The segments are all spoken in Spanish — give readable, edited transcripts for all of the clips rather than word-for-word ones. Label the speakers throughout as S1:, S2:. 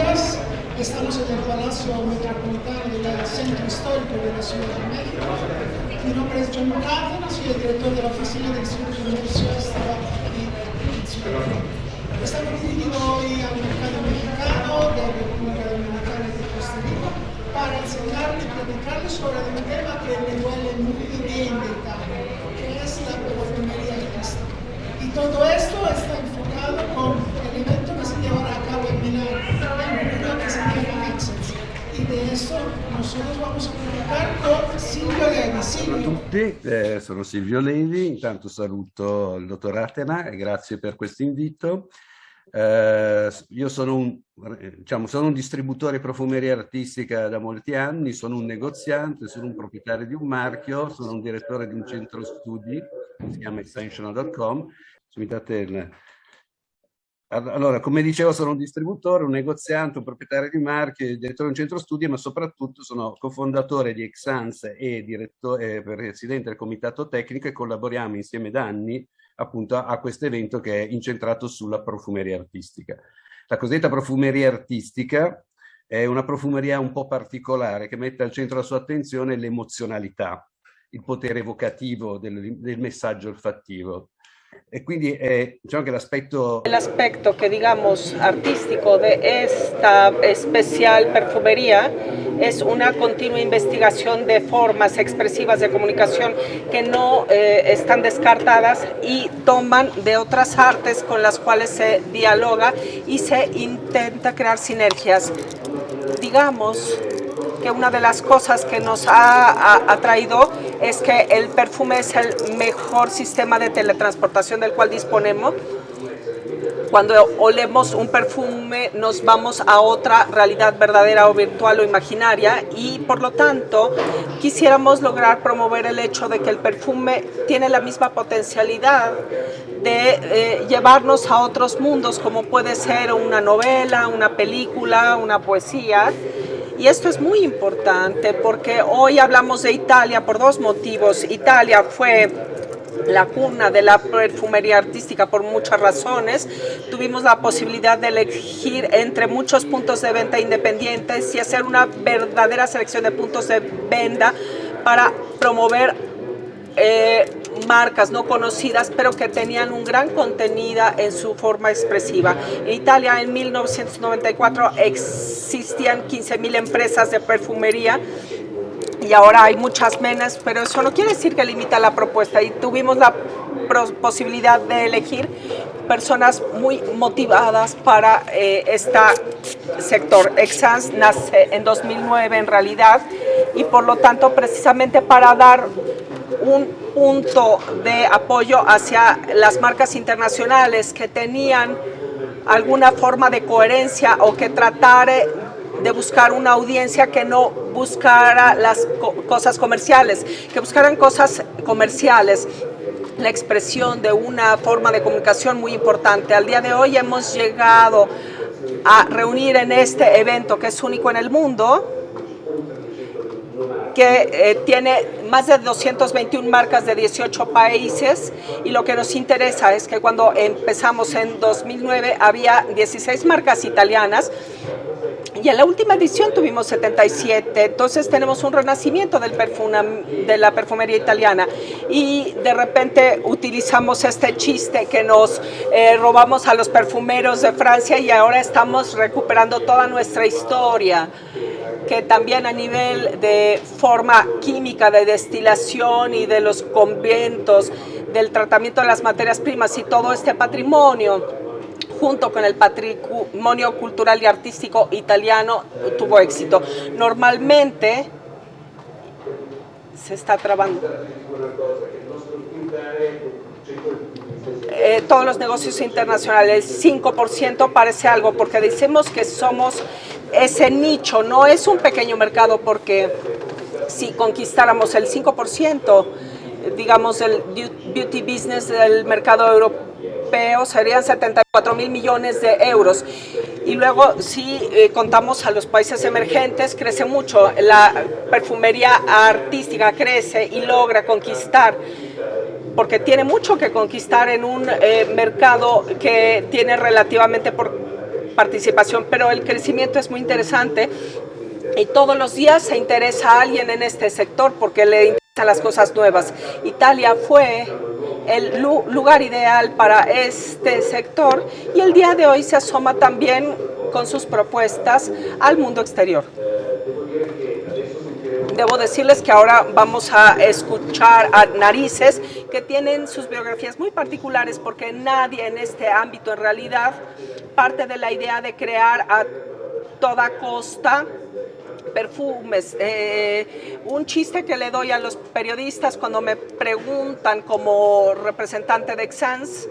S1: días. Estamos en el Palacio Metropolitano del Centro Histórico de la Ciudad de México. Mi nombre es John Cárdenas, soy el director de la Oficina del Instituto de Universidades de Trabajo y Ciudad de México. Estamos dirigidos hoy al mercado mexicano de República Dominicana y de Costa Rica para enseñarles y platicarles sobre un tema que me duele muy bien de Italia, que es la perfumería artística. Y todo esto está enfocado con el evento que se llevará a cabo en Milán, que se llama Access. Y de eso nosotros vamos a platicar con Silvio Levi.
S2: Ciao a tutti, sono Silvio Levi, intanto saluto il dottor Atena e grazie per questo invito. Io sono un distributore di profumeria artistica da molti anni, sono un negoziante, sono un proprietario di un marchio, sono un direttore di un centro studi che si chiama Extensional.com. Allora, come dicevo, sono un distributore, un negoziante, un proprietario di marchi, direttore di un centro studi, ma soprattutto sono cofondatore di Exans e presidente del comitato tecnico e collaboriamo insieme da anni appunto a questo evento che è incentrato sulla profumeria artistica. La cosiddetta profumeria artistica è una profumeria un po' particolare che mette al centro della sua attenzione l'emozionalità, il potere evocativo del messaggio olfattivo. E quindi diciamo che l'aspetto...
S3: El aspecto que digamos artístico de esta especial perfumería es una continua investigación de formas expresivas de comunicación que no están descartadas y toman de otras artes con las cuales se dialoga y se intenta crear sinergias. Digamos que una de las cosas que nos ha atraído es que el perfume es el mejor sistema de teletransportación del cual disponemos. Cuando olemos un perfume nos vamos a otra realidad verdadera o virtual o imaginaria y por lo tanto quisiéramos lograr promover el hecho de que el perfume tiene la misma potencialidad de llevarnos a otros mundos como puede ser una novela, una película, una poesía. Y esto es muy importante porque hoy hablamos de Italia por dos motivos. Italia fue la cuna de la perfumería artística por muchas razones. Tuvimos la posibilidad de elegir entre muchos puntos de venta independientes y hacer una verdadera selección de puntos de venta para promover marcas no conocidas pero que tenían un gran contenido en su forma expresiva. En Italia en 1994 existían 15.000 empresas de perfumería y ahora hay muchas menos, pero eso no quiere decir que limita la propuesta y tuvimos la posibilidad de elegir personas muy motivadas para este sector. Exans nace en 2009 en realidad y por lo tanto precisamente para dar un punto de apoyo hacia las marcas internacionales que tenían alguna forma de coherencia o que tratara de buscar una audiencia que no buscara las cosas comerciales, que buscaran cosas comerciales, la expresión de una forma de comunicación muy importante. Al día de hoy hemos llegado a reunir en este evento que es único en el mundo, que tiene más de 221 marcas de 18 países y lo que nos interesa es que cuando empezamos en 2009 había 16 marcas italianas y en la última edición tuvimos 77, entonces tenemos un renacimiento del de la perfumería italiana y de repente utilizamos este chiste que nos robamos a los perfumeros de Francia y ahora estamos recuperando toda nuestra historia, que también a nivel de forma química, de destilación y de los conventos, del tratamiento de las materias primas y todo este patrimonio, junto con el patrimonio cultural y artístico italiano, tuvo éxito. Normalmente se está trabando. Todos los negocios internacionales, 5% parece algo, porque decimos que somos ese nicho, no es un pequeño mercado, porque si conquistáramos el 5%, digamos, el beauty business del mercado europeo, serían 74.000 millones de euros. Y luego, si contamos a los países emergentes, crece mucho. La perfumería artística crece y logra conquistar, porque tiene mucho que conquistar en un mercado que tiene relativamente participación, pero el crecimiento es muy interesante y todos los días se interesa a alguien en este sector porque le interesan las cosas nuevas. Italia fue el lugar ideal para este sector y el día de hoy se asoma también con sus propuestas al mundo exterior. Debo decirles que ahora vamos a escuchar a Narices, que tienen sus biografías muy particulares porque nadie en este ámbito en realidad parte de la idea de crear a toda costa perfumes. Un chiste que le doy a los periodistas cuando me preguntan como representante de Xans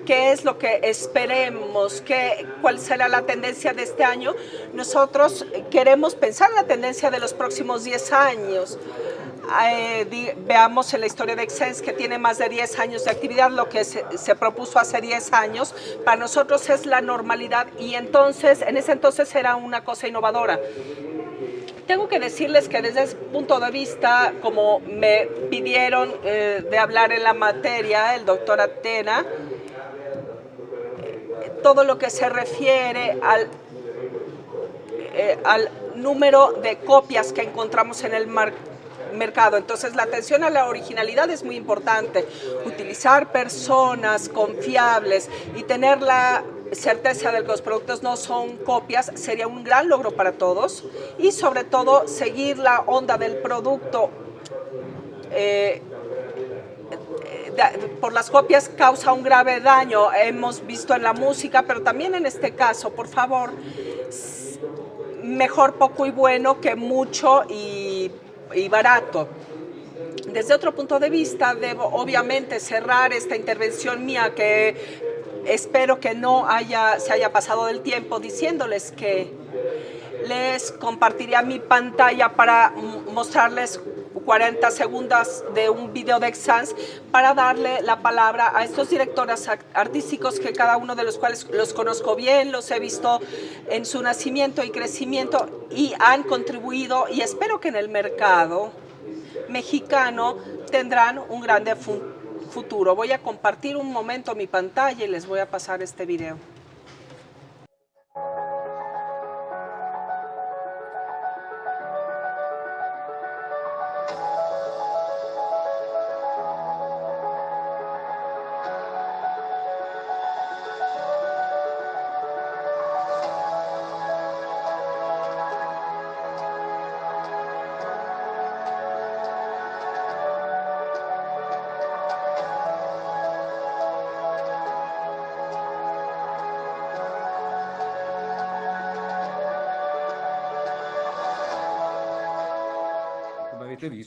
S3: qué es lo que esperemos, cuál será la tendencia de este año. Nosotros queremos pensar en la tendencia de los próximos 10 años. Veamos en la historia de Xens, que tiene más de 10 años de actividad, lo que se propuso hace 10 años, para nosotros es la normalidad y entonces, en ese entonces era una cosa innovadora. Tengo que decirles que desde ese punto de vista, como me pidieron de hablar en la materia, el doctor Atena, todo lo que se refiere al número de copias que encontramos en el mercado. Entonces, la atención a la originalidad es muy importante. Utilizar personas confiables y tener la certeza de que los productos no son copias sería un gran logro para todos. Y sobre todo, seguir la onda del producto por las copias causa un grave daño. Hemos visto en la música, pero también en este caso, por favor, mejor poco y bueno que mucho y barato. Desde otro punto de vista, debo obviamente cerrar esta intervención mía, que espero que no se haya pasado del tiempo, diciéndoles que les compartiría mi pantalla para mostrarles 40 segundos de un video de Xans para darle la palabra a estos directores artísticos, que cada uno de los cuales los conozco bien, los he visto en su nacimiento y crecimiento y han contribuido, y espero que en el mercado mexicano tendrán un grande futuro. Voy a compartir un momento mi pantalla y les voy a pasar este video.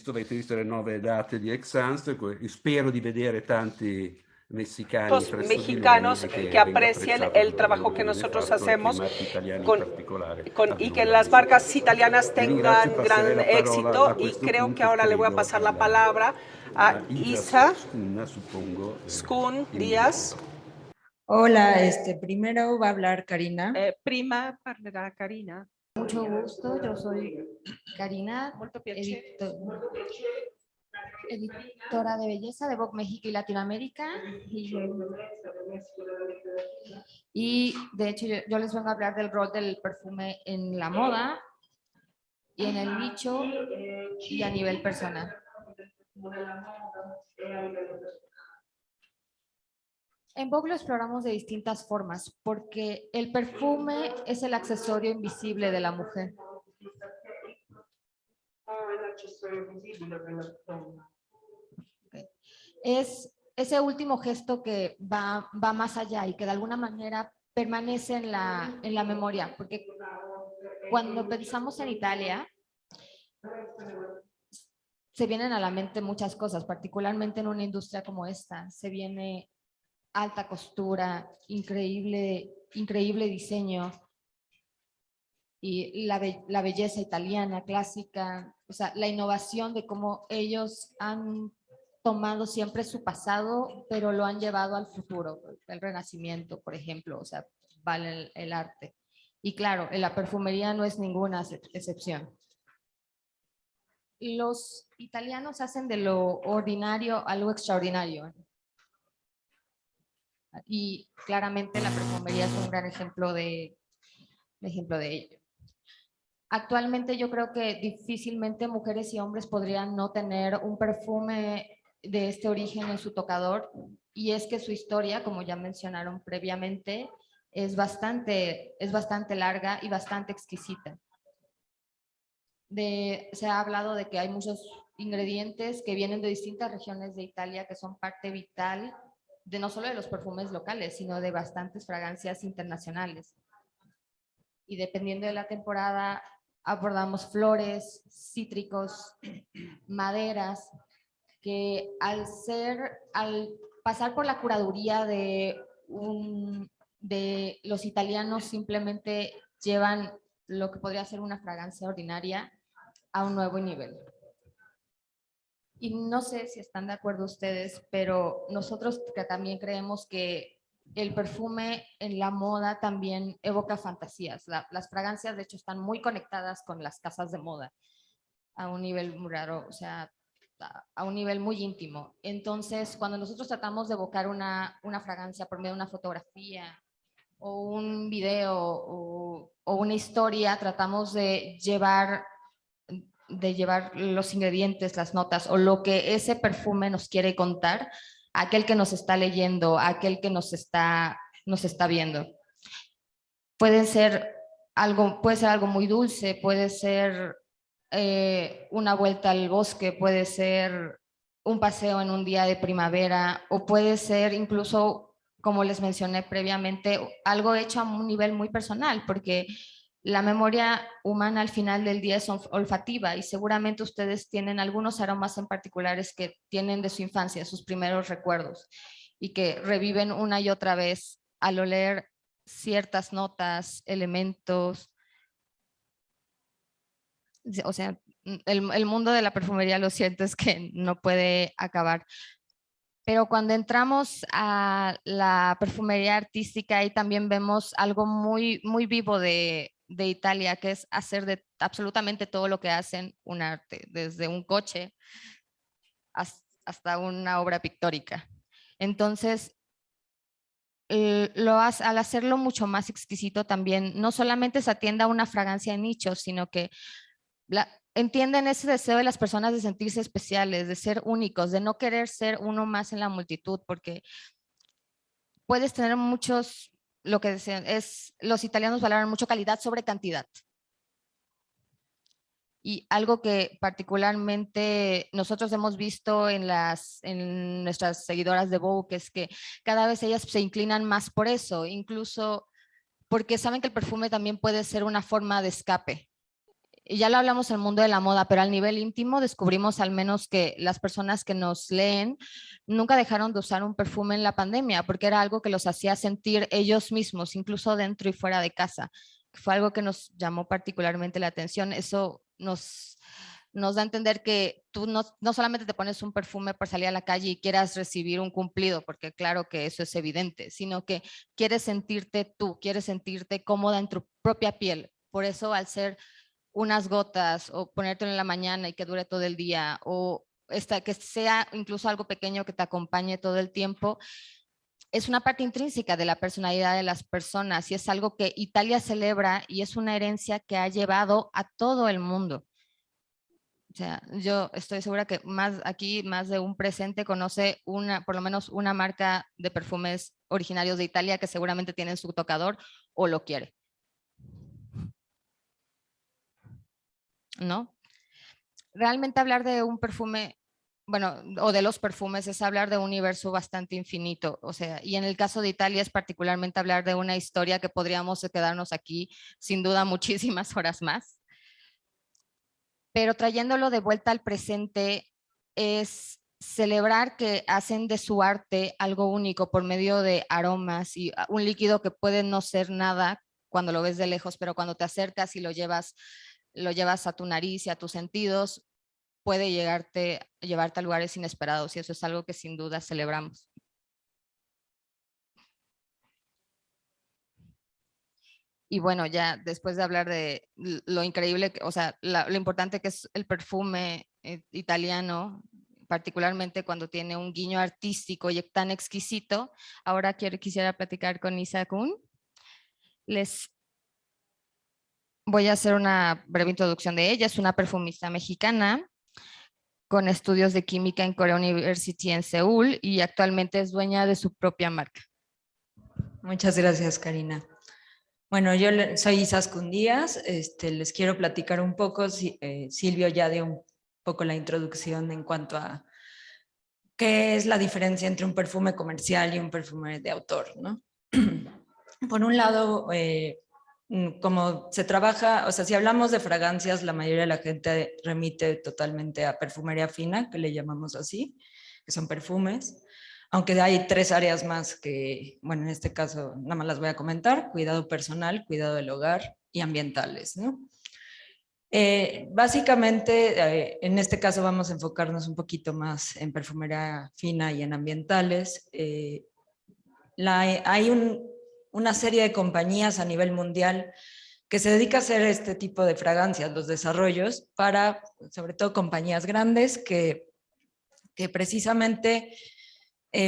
S2: Avete visto le nuove date di Xans, spero di vedere tanti mexicani,
S3: los mexicanos que aprecien el trabajo que nosotros hacemos y que las marcas italianas tengan gran éxito. Y creo que ahora le voy a pasar la palabra a Isa Skun Díaz.
S4: Hola, primero va a hablar Karina.
S3: Prima parlerà Karina.
S4: Mucho gusto, yo soy Karina, editora de belleza de Vogue México y Latinoamérica. Y de hecho yo les vengo a hablar del rol del perfume en la moda y en el nicho y a nivel personal. En Vogue lo exploramos de distintas formas, porque el perfume es el accesorio invisible de la mujer. Es ese último gesto que va más allá y que de alguna manera permanece en la memoria, porque cuando pensamos en Italia, se vienen a la mente muchas cosas, particularmente en una industria como esta. Se viene alta costura, increíble diseño y la belleza italiana clásica, o sea, la innovación de cómo ellos han tomado siempre su pasado, pero lo han llevado al futuro, el Renacimiento, por ejemplo, o sea, vale el arte. Y claro, en la perfumería no es ninguna excepción. Los italianos hacen de lo ordinario algo extraordinario. Y claramente la perfumería es un gran ejemplo de ello. Actualmente yo creo que difícilmente mujeres y hombres podrían no tener un perfume de este origen en su tocador, y es que su historia, como ya mencionaron previamente, es bastante larga y bastante exquisita. Se ha hablado de que hay muchos ingredientes que vienen de distintas regiones de Italia que son parte vital de no solo de los perfumes locales, sino de bastantes fragancias internacionales. Y dependiendo de la temporada, abordamos flores, cítricos, maderas, que al pasar por la curaduría de los italianos, simplemente llevan lo que podría ser una fragancia ordinaria a un nuevo nivel. Y no sé si están de acuerdo ustedes, pero nosotros también creemos que el perfume en la moda también evoca fantasías. Las fragancias, de hecho, están muy conectadas con las casas de moda a un nivel muy raro, o sea, a un nivel muy íntimo. Entonces, cuando nosotros tratamos de evocar una fragancia por medio de una fotografía o un video o una historia, tratamos de llevar los ingredientes, las notas o lo que ese perfume nos quiere contar a aquel que nos está leyendo, a aquel que nos está viendo. Puede ser algo muy dulce, puede ser una vuelta al bosque, puede ser un paseo en un día de primavera, o puede ser incluso, como les mencioné previamente, algo hecho a un nivel muy personal, porque la memoria humana al final del día es olfativa, y seguramente ustedes tienen algunos aromas en particulares que tienen de su infancia, sus primeros recuerdos, y que reviven una y otra vez al oler ciertas notas, elementos. O sea, el mundo de la perfumería, lo cierto es que no puede acabar. Pero cuando entramos a la perfumería artística, ahí también vemos algo muy, muy vivo de Italia, que es hacer de absolutamente todo lo que hacen un arte, desde un coche hasta una obra pictórica. Entonces, al hacerlo mucho más exquisito también, no solamente se atiende a una fragancia de nicho, sino que entienden ese deseo de las personas de sentirse especiales, de ser únicos, de no querer ser uno más en la multitud, porque puedes tener lo que decían, los italianos valoran mucho calidad sobre cantidad. Y algo que particularmente nosotros hemos visto en nuestras seguidoras de Vogue es que cada vez ellas se inclinan más por eso, incluso porque saben que el perfume también puede ser una forma de escape. Y ya lo hablamos en el mundo de la moda, pero al nivel íntimo descubrimos al menos que las personas que nos leen nunca dejaron de usar un perfume en la pandemia, porque era algo que los hacía sentir ellos mismos, incluso dentro y fuera de casa. Fue algo que nos llamó particularmente la atención. Eso nos da a entender que tú no solamente te pones un perfume para salir a la calle y quieras recibir un cumplido, porque claro que eso es evidente, sino que quieres sentirte tú, quieres sentirte cómoda en tu propia piel. Por eso, al ser unas gotas o ponértelo en la mañana y que dure todo el día, o que sea incluso algo pequeño que te acompañe todo el tiempo, es una parte intrínseca de la personalidad de las personas, y es algo que Italia celebra, y es una herencia que ha llevado a todo el mundo. O sea, yo estoy segura que más de un presente conoce por lo menos una marca de perfumes originarios de Italia que seguramente tiene en su tocador o lo quiere, ¿no? Realmente hablar de un perfume, bueno, o de los perfumes, es hablar de un universo bastante infinito. O sea, y en el caso de Italia es particularmente hablar de una historia que podríamos quedarnos aquí sin duda muchísimas horas más. Pero trayéndolo de vuelta al presente es celebrar que hacen de su arte algo único por medio de aromas y un líquido que puede no ser nada cuando lo ves de lejos, pero cuando te acercas y lo llevas a tu nariz y a tus sentidos, puede llevarte a lugares inesperados, y eso es algo que sin duda celebramos. Y bueno, ya después de hablar de lo increíble, o sea, lo importante que es el perfume italiano, particularmente cuando tiene un guiño artístico y tan exquisito. Ahora quisiera platicar con Isa Kuhn. Les voy a hacer una breve introducción de ella. Es una perfumista mexicana con estudios de química en Korea University en Seúl y actualmente es dueña de su propia marca.
S5: Muchas gracias, Karina. Bueno, yo soy Izaskun Díaz. Les quiero platicar un poco. Silvio ya dio un poco la introducción en cuanto a qué es la diferencia entre un perfume comercial y un perfume de autor, ¿no? Por un lado, como se trabaja, o sea, si hablamos de fragancias, la mayoría de la gente remite totalmente a perfumería fina, que le llamamos así, que son perfumes, aunque hay 3 áreas más que, bueno, en este caso nada más las voy a comentar: cuidado personal, cuidado del hogar y ambientales, ¿no? Básicamente, en este caso vamos a enfocarnos un poquito más en perfumería fina y en ambientales. Hay una serie de compañías a nivel mundial que se dedica a hacer este tipo de fragancias, los desarrollos, para sobre todo compañías grandes que precisamente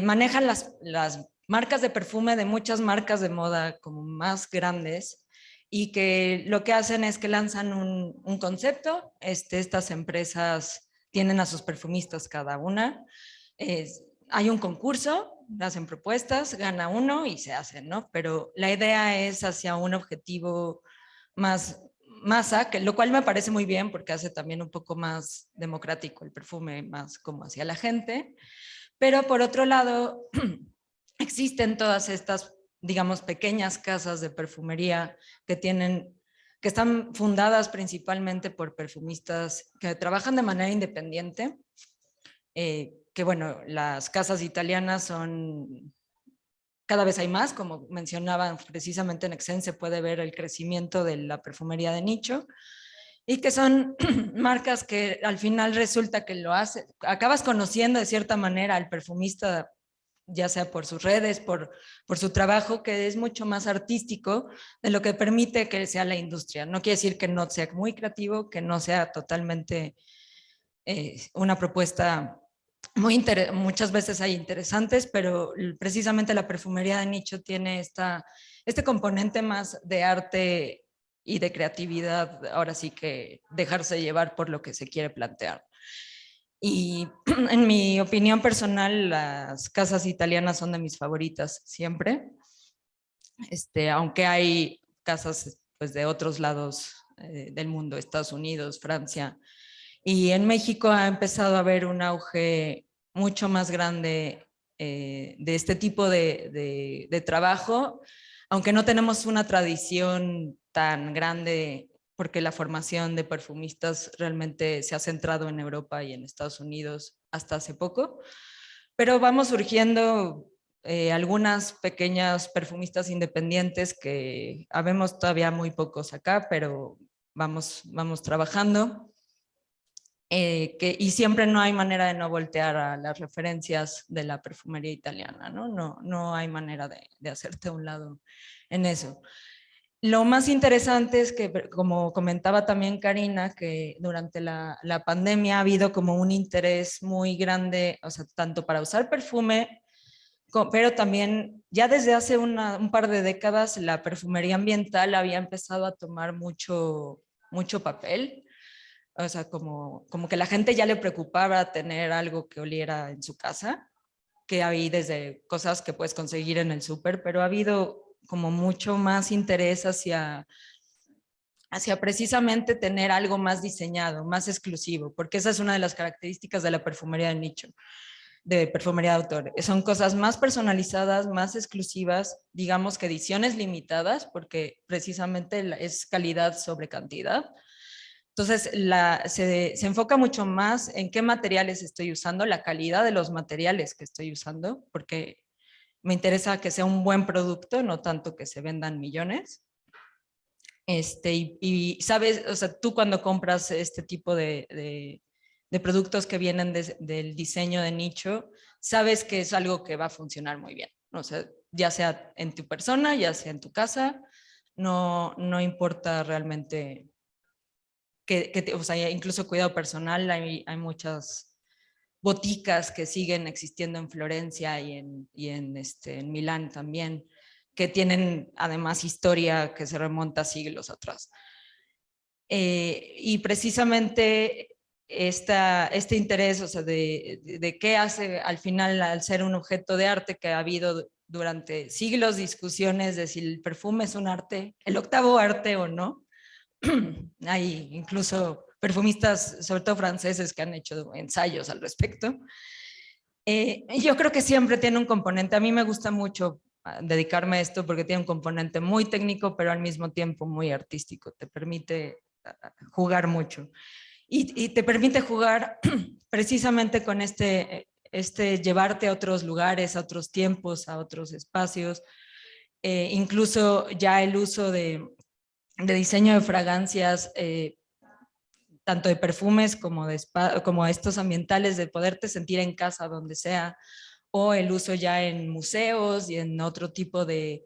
S5: manejan las marcas de perfume de muchas marcas de moda como más grandes, y que lo que hacen es que lanzan un concepto. Estas empresas tienen a sus perfumistas cada una. Hay un concurso, hacen propuestas, gana uno y se hacen, ¿no? Pero la idea es hacia un objetivo más masa, lo cual me parece muy bien porque hace también un poco más democrático el perfume, más como hacia la gente. Pero por otro lado, existen todas estas, digamos, pequeñas casas de perfumería que están fundadas principalmente por perfumistas que trabajan de manera independiente. Que bueno, las casas italianas son, cada vez hay más, como mencionaban precisamente en Exen, se puede ver el crecimiento de la perfumería de nicho, y que son marcas que al final resulta que acabas conociendo de cierta manera al perfumista, ya sea por sus redes, por su trabajo, que es mucho más artístico de lo que permite que sea la industria. No quiere decir que no sea muy creativo, que no sea totalmente una propuesta muchas veces hay interesantes, pero precisamente la perfumería de nicho tiene este componente más de arte y de creatividad, ahora sí que dejarse llevar por lo que se quiere plantear. Y en mi opinión personal, las casas italianas son de mis favoritas siempre, aunque hay casas pues, de otros lados del mundo, Estados Unidos, Francia, y en México ha empezado a haber un auge mucho más grande de este tipo de trabajo, aunque no tenemos una tradición tan grande, porque la formación de perfumistas realmente se ha centrado en Europa y en Estados Unidos hasta hace poco, pero vamos surgiendo algunas pequeñas perfumistas independientes que habemos todavía muy pocos acá, pero vamos trabajando. Y siempre no hay manera de no voltear a las referencias de la perfumería italiana, ¿no? No hay manera de hacerte a un lado en eso. Lo más interesante es que, como comentaba también Karina, que durante la pandemia ha habido como un interés muy grande, o sea, tanto para usar perfume, pero también ya desde hace un par de décadas la perfumería ambiental había empezado a tomar mucho papel. O sea, como que la gente ya le preocupaba tener algo que oliera en su casa, que hay desde cosas que puedes conseguir en el súper, pero ha habido como mucho más interés hacia precisamente tener algo más diseñado, más exclusivo, porque esa es una de las características de la perfumería de nicho, de perfumería de autor. Son cosas más personalizadas, más exclusivas, digamos que ediciones limitadas, porque precisamente es calidad sobre cantidad. Entonces, se enfoca mucho más en qué materiales estoy usando, la calidad de los materiales que estoy usando, porque me interesa que sea un buen producto, no tanto que se vendan millones. Y sabes, o sea, tú cuando compras este tipo de productos que vienen del diseño de nicho, sabes que es algo que va a funcionar muy bien. O sea, ya sea en tu persona, ya sea en tu casa, no importa realmente o sea, incluso cuidado personal, hay muchas boticas que siguen existiendo en Florencia y en Milán también, que tienen además historia que se remonta siglos atrás. Y precisamente este interés, o sea, de qué hace al final al ser un objeto de arte, que ha habido durante siglos discusiones de si el perfume es un arte, el octavo arte o no. Hay incluso perfumistas, sobre todo franceses, que han hecho ensayos al respecto. Yo creo que siempre tiene un componente, a mí me gusta mucho dedicarme a esto porque tiene un componente muy técnico, pero al mismo tiempo muy artístico, te permite jugar mucho. Y te permite jugar precisamente con llevarte a otros lugares, a otros tiempos, a otros espacios. Incluso ya el uso de diseño de fragancias, tanto de perfumes como estos ambientales, de poderte sentir en casa donde sea, o el uso ya en museos y en otro tipo de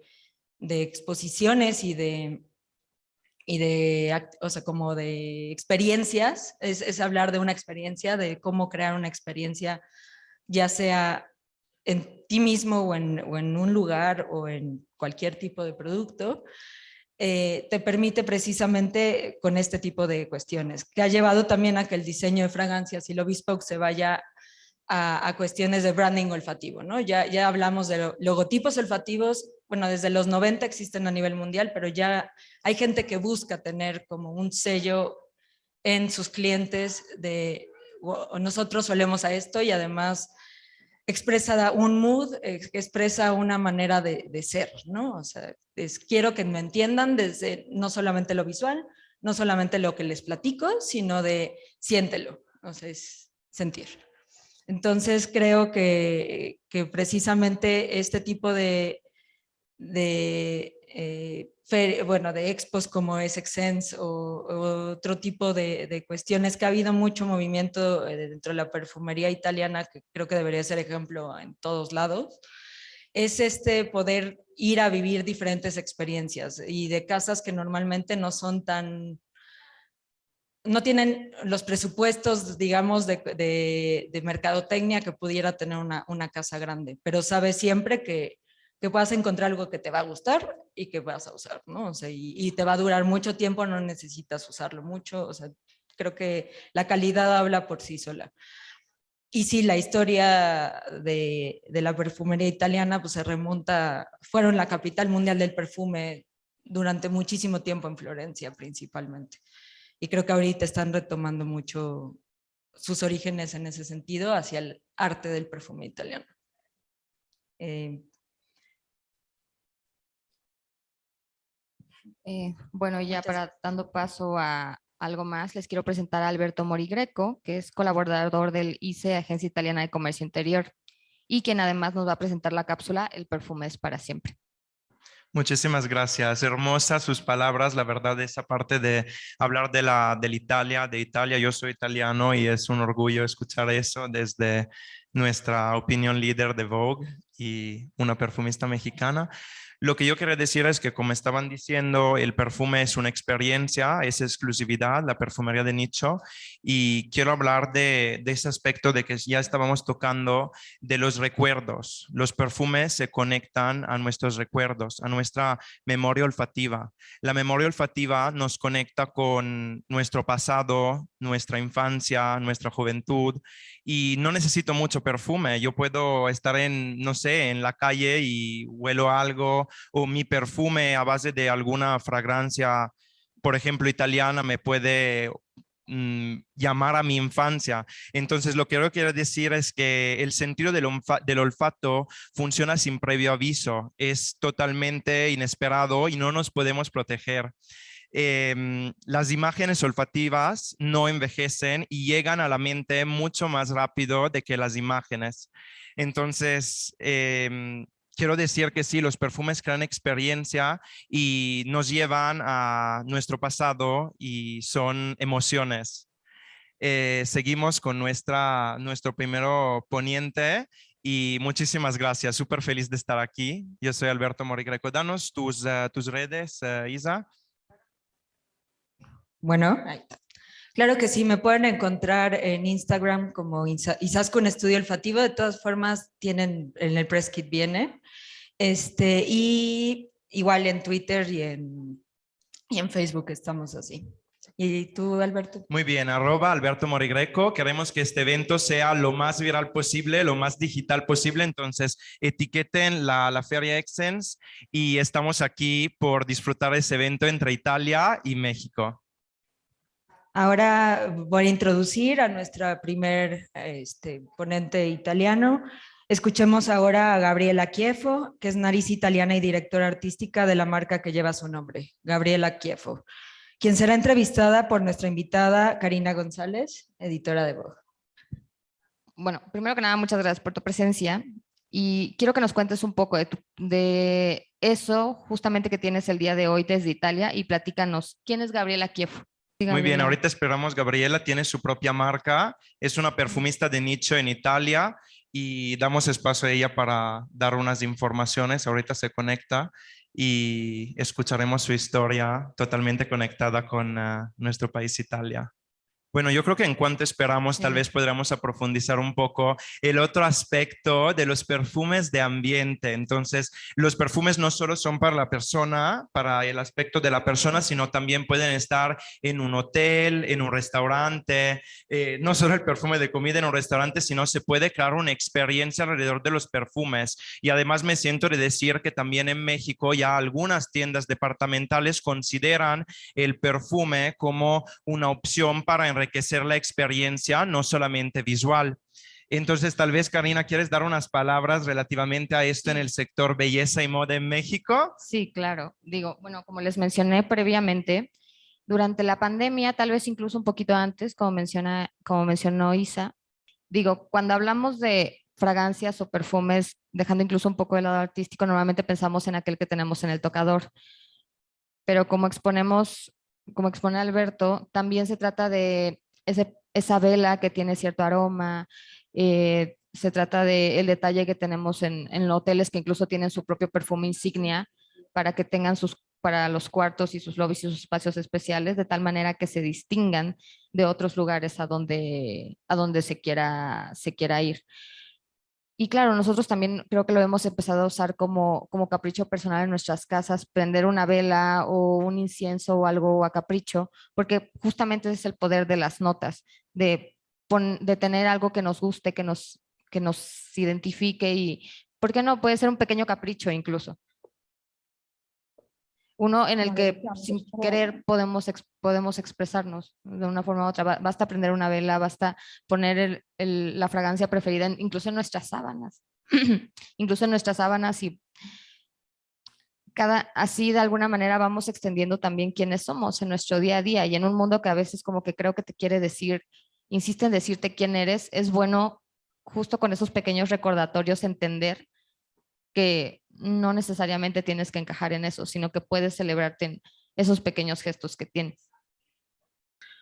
S5: exposiciones o sea, como de experiencias, es hablar de una experiencia, de cómo crear una experiencia, ya sea en ti mismo o en un lugar o en cualquier tipo de producto, te permite precisamente con este tipo de cuestiones, que ha llevado también a que el diseño de fragancias y lo bespoke se vaya a cuestiones de branding olfativo, ¿no? Ya hablamos de logotipos olfativos, bueno, desde los 90 existen a nivel mundial, pero ya hay gente que busca tener como un sello en sus clientes de nosotros solemos a esto, y además expresa un mood, expresa una manera de ser, ¿no? O sea, quiero que me entiendan desde no solamente lo visual, no solamente lo que les platico, sino de siéntelo, o sea, es sentir. Entonces creo que precisamente este tipo de expos como Essence o otro tipo de cuestiones, que ha habido mucho movimiento dentro de la perfumería italiana, que creo que debería ser ejemplo en todos lados, es poder ir a vivir diferentes experiencias y de casas que normalmente no son tan... no tienen los presupuestos, digamos, de mercadotecnia que pudiera tener una casa grande, pero sabes siempre que puedas encontrar algo que te va a gustar y que vas a usar, ¿no? O sea, y te va a durar mucho tiempo, no necesitas usarlo mucho, o sea, creo que la calidad habla por sí sola. Y sí, la historia de la perfumería italiana pues se remonta, fueron la capital mundial del perfume durante muchísimo tiempo en Florencia principalmente. Y creo que ahorita están retomando mucho sus orígenes en ese sentido hacia el arte del perfume italiano.
S4: Bueno, ya para dando paso a algo más, les quiero presentar a Alberto Morigreco, que es colaborador del ICE, Agencia Italiana de Comercio Interior, y quien además nos va a presentar la cápsula El perfume es para siempre.
S6: Muchísimas gracias. Hermosas sus palabras. La verdad, esa parte de hablar de Italia. Yo soy italiano y es un orgullo escuchar eso desde nuestra opinión líder de Vogue y una perfumista mexicana. Lo que yo quiero decir es que, como estaban diciendo, el perfume es una experiencia, es exclusividad, la perfumería de nicho, y quiero hablar de ese aspecto de que ya estábamos tocando, de los recuerdos. Los perfumes se conectan a nuestros recuerdos, a nuestra memoria olfativa. La memoria olfativa nos conecta con nuestro pasado, nuestra infancia, nuestra juventud, y no necesito mucho perfume. Yo puedo estar no sé, en la calle y huelo algo, o mi perfume a base de alguna fragancia, por ejemplo, italiana, me puede llamar a mi infancia. Entonces, lo que yo quiero decir es que el sentido del olfato funciona sin previo aviso, es totalmente inesperado y no nos podemos proteger. Las imágenes olfativas no envejecen y llegan a la mente mucho más rápido de que las imágenes. Entonces, quiero decir que sí, los perfumes crean experiencia y nos llevan a nuestro pasado y son emociones. Seguimos con nuestro primero poniente y muchísimas gracias. Súper feliz de estar aquí. Yo soy Alberto Morigreco. Danos tus redes, Isa.
S5: Bueno, Claro que sí, me pueden encontrar en Instagram como Izaskun Estudio Olfativo. De todas formas, tienen en el press kit viene. Y igual en Twitter y en Facebook estamos así. ¿Y tú, Alberto?
S6: Muy bien, @Alberto Morigreco. Queremos que este evento sea lo más viral posible, lo más digital posible. Entonces, etiqueten la Feria Exens y estamos aquí por disfrutar ese evento entre Italia y México.
S5: Ahora voy a introducir a nuestra primer ponente italiano. Escuchemos ahora a Gabriela Chieffo, que es nariz italiana y directora artística de la marca que lleva su nombre, Gabriela Chieffo, quien será entrevistada por nuestra invitada Karina González, editora de Vogue.
S4: Bueno, primero que nada, muchas gracias por tu presencia y quiero que nos cuentes un poco de eso justamente que tienes el día de hoy desde Italia y platícanos, ¿quién es Gabriela Chieffo?
S6: Muy bien, ahorita esperamos. Gabriela tiene su propia marca, es una perfumista de nicho en Italia y damos espacio a ella para dar unas informaciones. Ahorita se conecta y escucharemos su historia totalmente conectada con nuestro país, Italia. Bueno, yo creo que en cuanto esperamos, tal vez podríamos profundizar un poco el otro aspecto de los perfumes de ambiente. Entonces, los perfumes no solo son para la persona, para el aspecto de la persona, sino también pueden estar en un hotel, en un restaurante. No solo el perfume de comida en un restaurante, sino se puede crear una experiencia alrededor de los perfumes. Y además me siento de decir que también en México ya algunas tiendas departamentales consideran el perfume como una opción para enriquecer la experiencia, no solamente visual. Entonces, tal vez, Karina, ¿quieres dar unas palabras relativamente a esto en el sector belleza y moda en México?
S4: Sí, claro. Digo, bueno, como les mencioné previamente, durante la pandemia, tal vez incluso un poquito antes, como mencionó Isa, digo, cuando hablamos de fragancias o perfumes, dejando incluso un poco de lado artístico, normalmente pensamos en aquel que tenemos en el tocador. Pero como expone Alberto, también se trata de esa vela que tiene cierto aroma, se trata del detalle que tenemos en los hoteles que incluso tienen su propio perfume insignia para que tengan para los cuartos y sus lobbies y sus espacios especiales, de tal manera que se distingan de otros lugares a donde se quiera ir. Y claro, nosotros también creo que lo hemos empezado a usar como capricho personal en nuestras casas, prender una vela o un incienso o algo a capricho, porque justamente es el poder de las notas, de tener algo que nos guste, que nos identifique y, ¿por qué no? Puede ser un pequeño capricho incluso. Uno en el que sin querer podemos expresarnos de una forma u otra. Basta prender una vela, basta poner la fragancia preferida incluso en nuestras sábanas. Incluso en nuestras sábanas y así de alguna manera vamos extendiendo también quiénes somos en nuestro día a día y en un mundo que a veces como que creo que te quiere decir, insiste en decirte quién eres, es bueno justo con esos pequeños recordatorios entender que no necesariamente tienes que encajar en eso, sino que puedes celebrarte en esos pequeños gestos que tienes.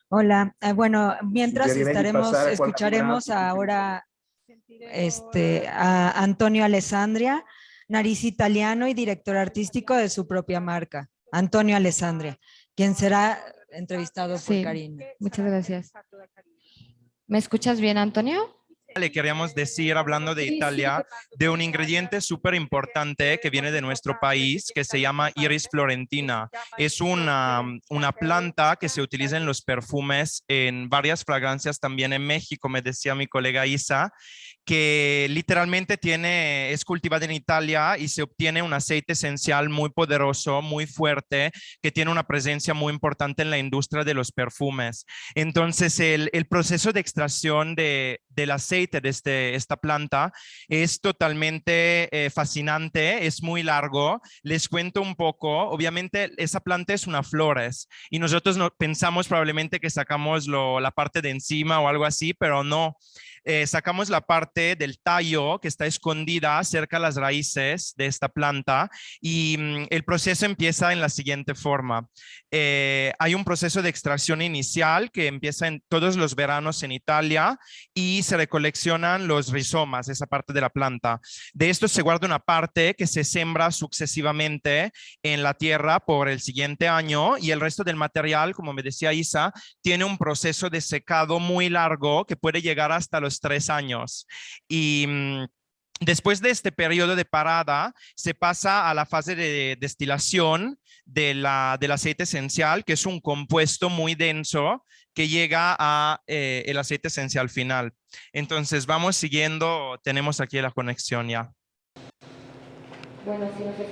S5: Hola, bueno, mientras escucharemos ahora a Antonio Alessandria, nariz italiano y director artístico de su propia marca, Antonio Alessandria, quien será entrevistado por Karina.
S4: Muchas gracias. ¿Me escuchas bien, Antonio?
S6: Le queríamos decir, hablando de Italia, de un ingrediente súper importante que viene de nuestro país, que se llama Iris florentina. Es una planta que se utiliza en los perfumes, en varias fragancias también en México, me decía mi colega Isa, que literalmente es cultivada en Italia y se obtiene un aceite esencial muy poderoso, muy fuerte, que tiene una presencia muy importante en la industria de los perfumes. Entonces, el proceso de extracción del aceite de esta planta es totalmente fascinante, es muy largo. Les cuento un poco. Obviamente, esa planta es una flores y nosotros pensamos probablemente que sacamos la parte de encima o algo así, pero no. Sacamos la parte parte del tallo que está escondida cerca de las raíces de esta planta y el proceso empieza en la siguiente forma. Hay un proceso de extracción inicial que empieza en todos los veranos en Italia y se recoleccionan los rizomas, esa parte de la planta. De esto se guarda una parte que se siembra sucesivamente en la tierra por el siguiente año y el resto del material, como me decía Isa, tiene un proceso de secado muy largo que puede llegar hasta los 3 años. Y después de este periodo de parada, se pasa a la fase de destilación del aceite esencial, que es un compuesto muy denso que llega a el aceite esencial final. Entonces, vamos siguiendo, tenemos aquí la conexión ya.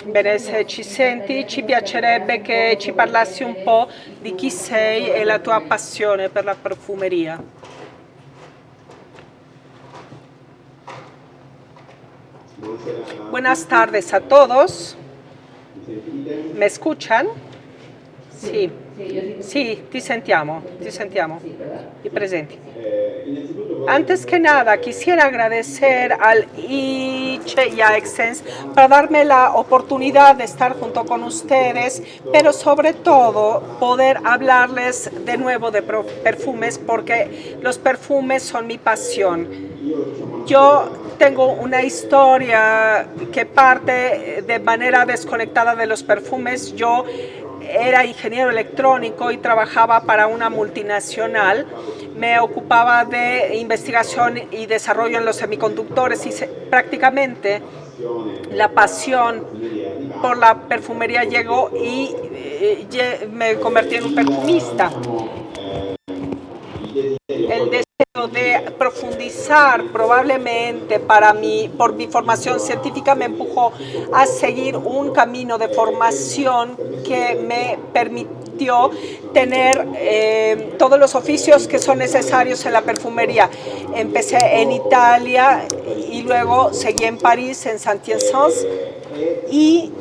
S3: Bene, se ci senti, ci piacerebbe che ci parlassi un po' di chi sei e la tua passione per la profumeria. Buenas tardes a todos. ¿Me escuchan? Sí, sí, ti sentiamo, i presenti. Antes que nada, quisiera agradecer al ICE y a Exens para darme la oportunidad de estar junto con ustedes, pero sobre todo poder hablarles de nuevo de perfumes, porque los perfumes son mi pasión. Yo tengo una historia que parte de manera desconectada de los perfumes. Yo era ingeniero electrónico y trabajaba para una multinacional. Me ocupaba de investigación y desarrollo en los semiconductores y prácticamente la pasión por la perfumería llegó y me convertí en un perfumista. El deseo de profundizar probablemente por mi formación científica me empujó a seguir un camino de formación que me permitió tener todos los oficios que son necesarios en la perfumería. Empecé en Italia y luego seguí en París, en Saint-Hyacinthe, y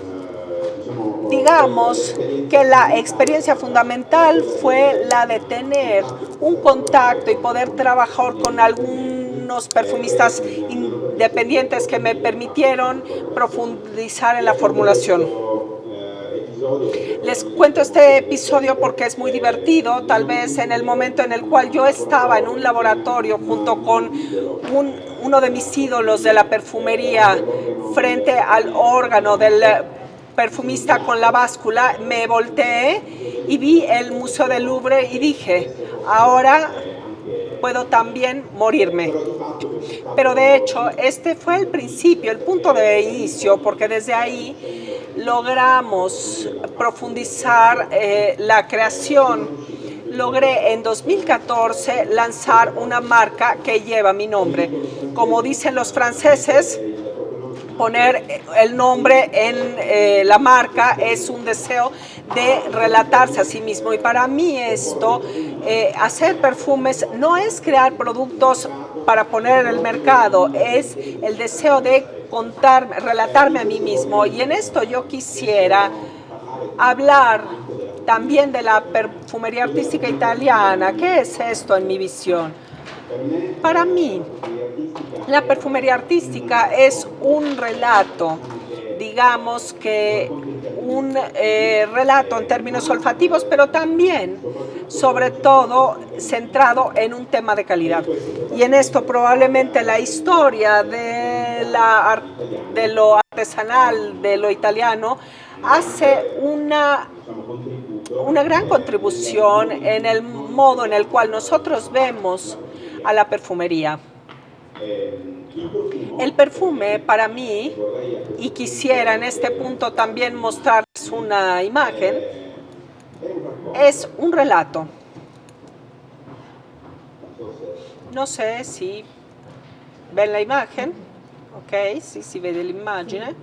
S3: digamos que la experiencia fundamental fue la de tener un contacto y poder trabajar con algunos perfumistas independientes que me permitieron profundizar en la formulación. Les cuento este episodio porque es muy divertido. Tal vez en el momento en el cual yo estaba en un laboratorio junto con uno de mis ídolos de la perfumería frente al órgano del perfumista con la báscula, me volteé y vi el Museo del Louvre y dije, ahora puedo también morirme. Pero de hecho, este fue el principio, el punto de inicio, porque desde ahí logramos profundizar la creación. Logré en 2014 lanzar una marca que lleva mi nombre. Como dicen los franceses, poner el nombre en la marca es un deseo de relatarse a sí mismo. Y para mí esto, hacer perfumes no es crear productos para poner en el mercado, es el deseo de relatarme a mí mismo. Y en esto yo quisiera hablar también de la perfumería artística italiana. ¿Qué es esto en mi visión? Para mí, la perfumería artística es un relato, digamos que un relato en términos olfativos, pero también, sobre todo, centrado en un tema de calidad. Y en esto probablemente la historia de lo artesanal, de lo italiano, hace una gran contribución en el modo en el cual nosotros vemos a la perfumería. El perfume para mí, y quisiera en este punto también mostrarles una imagen, es un relato. No sé si ven la imagen, ok, sí, si vede l'immagine.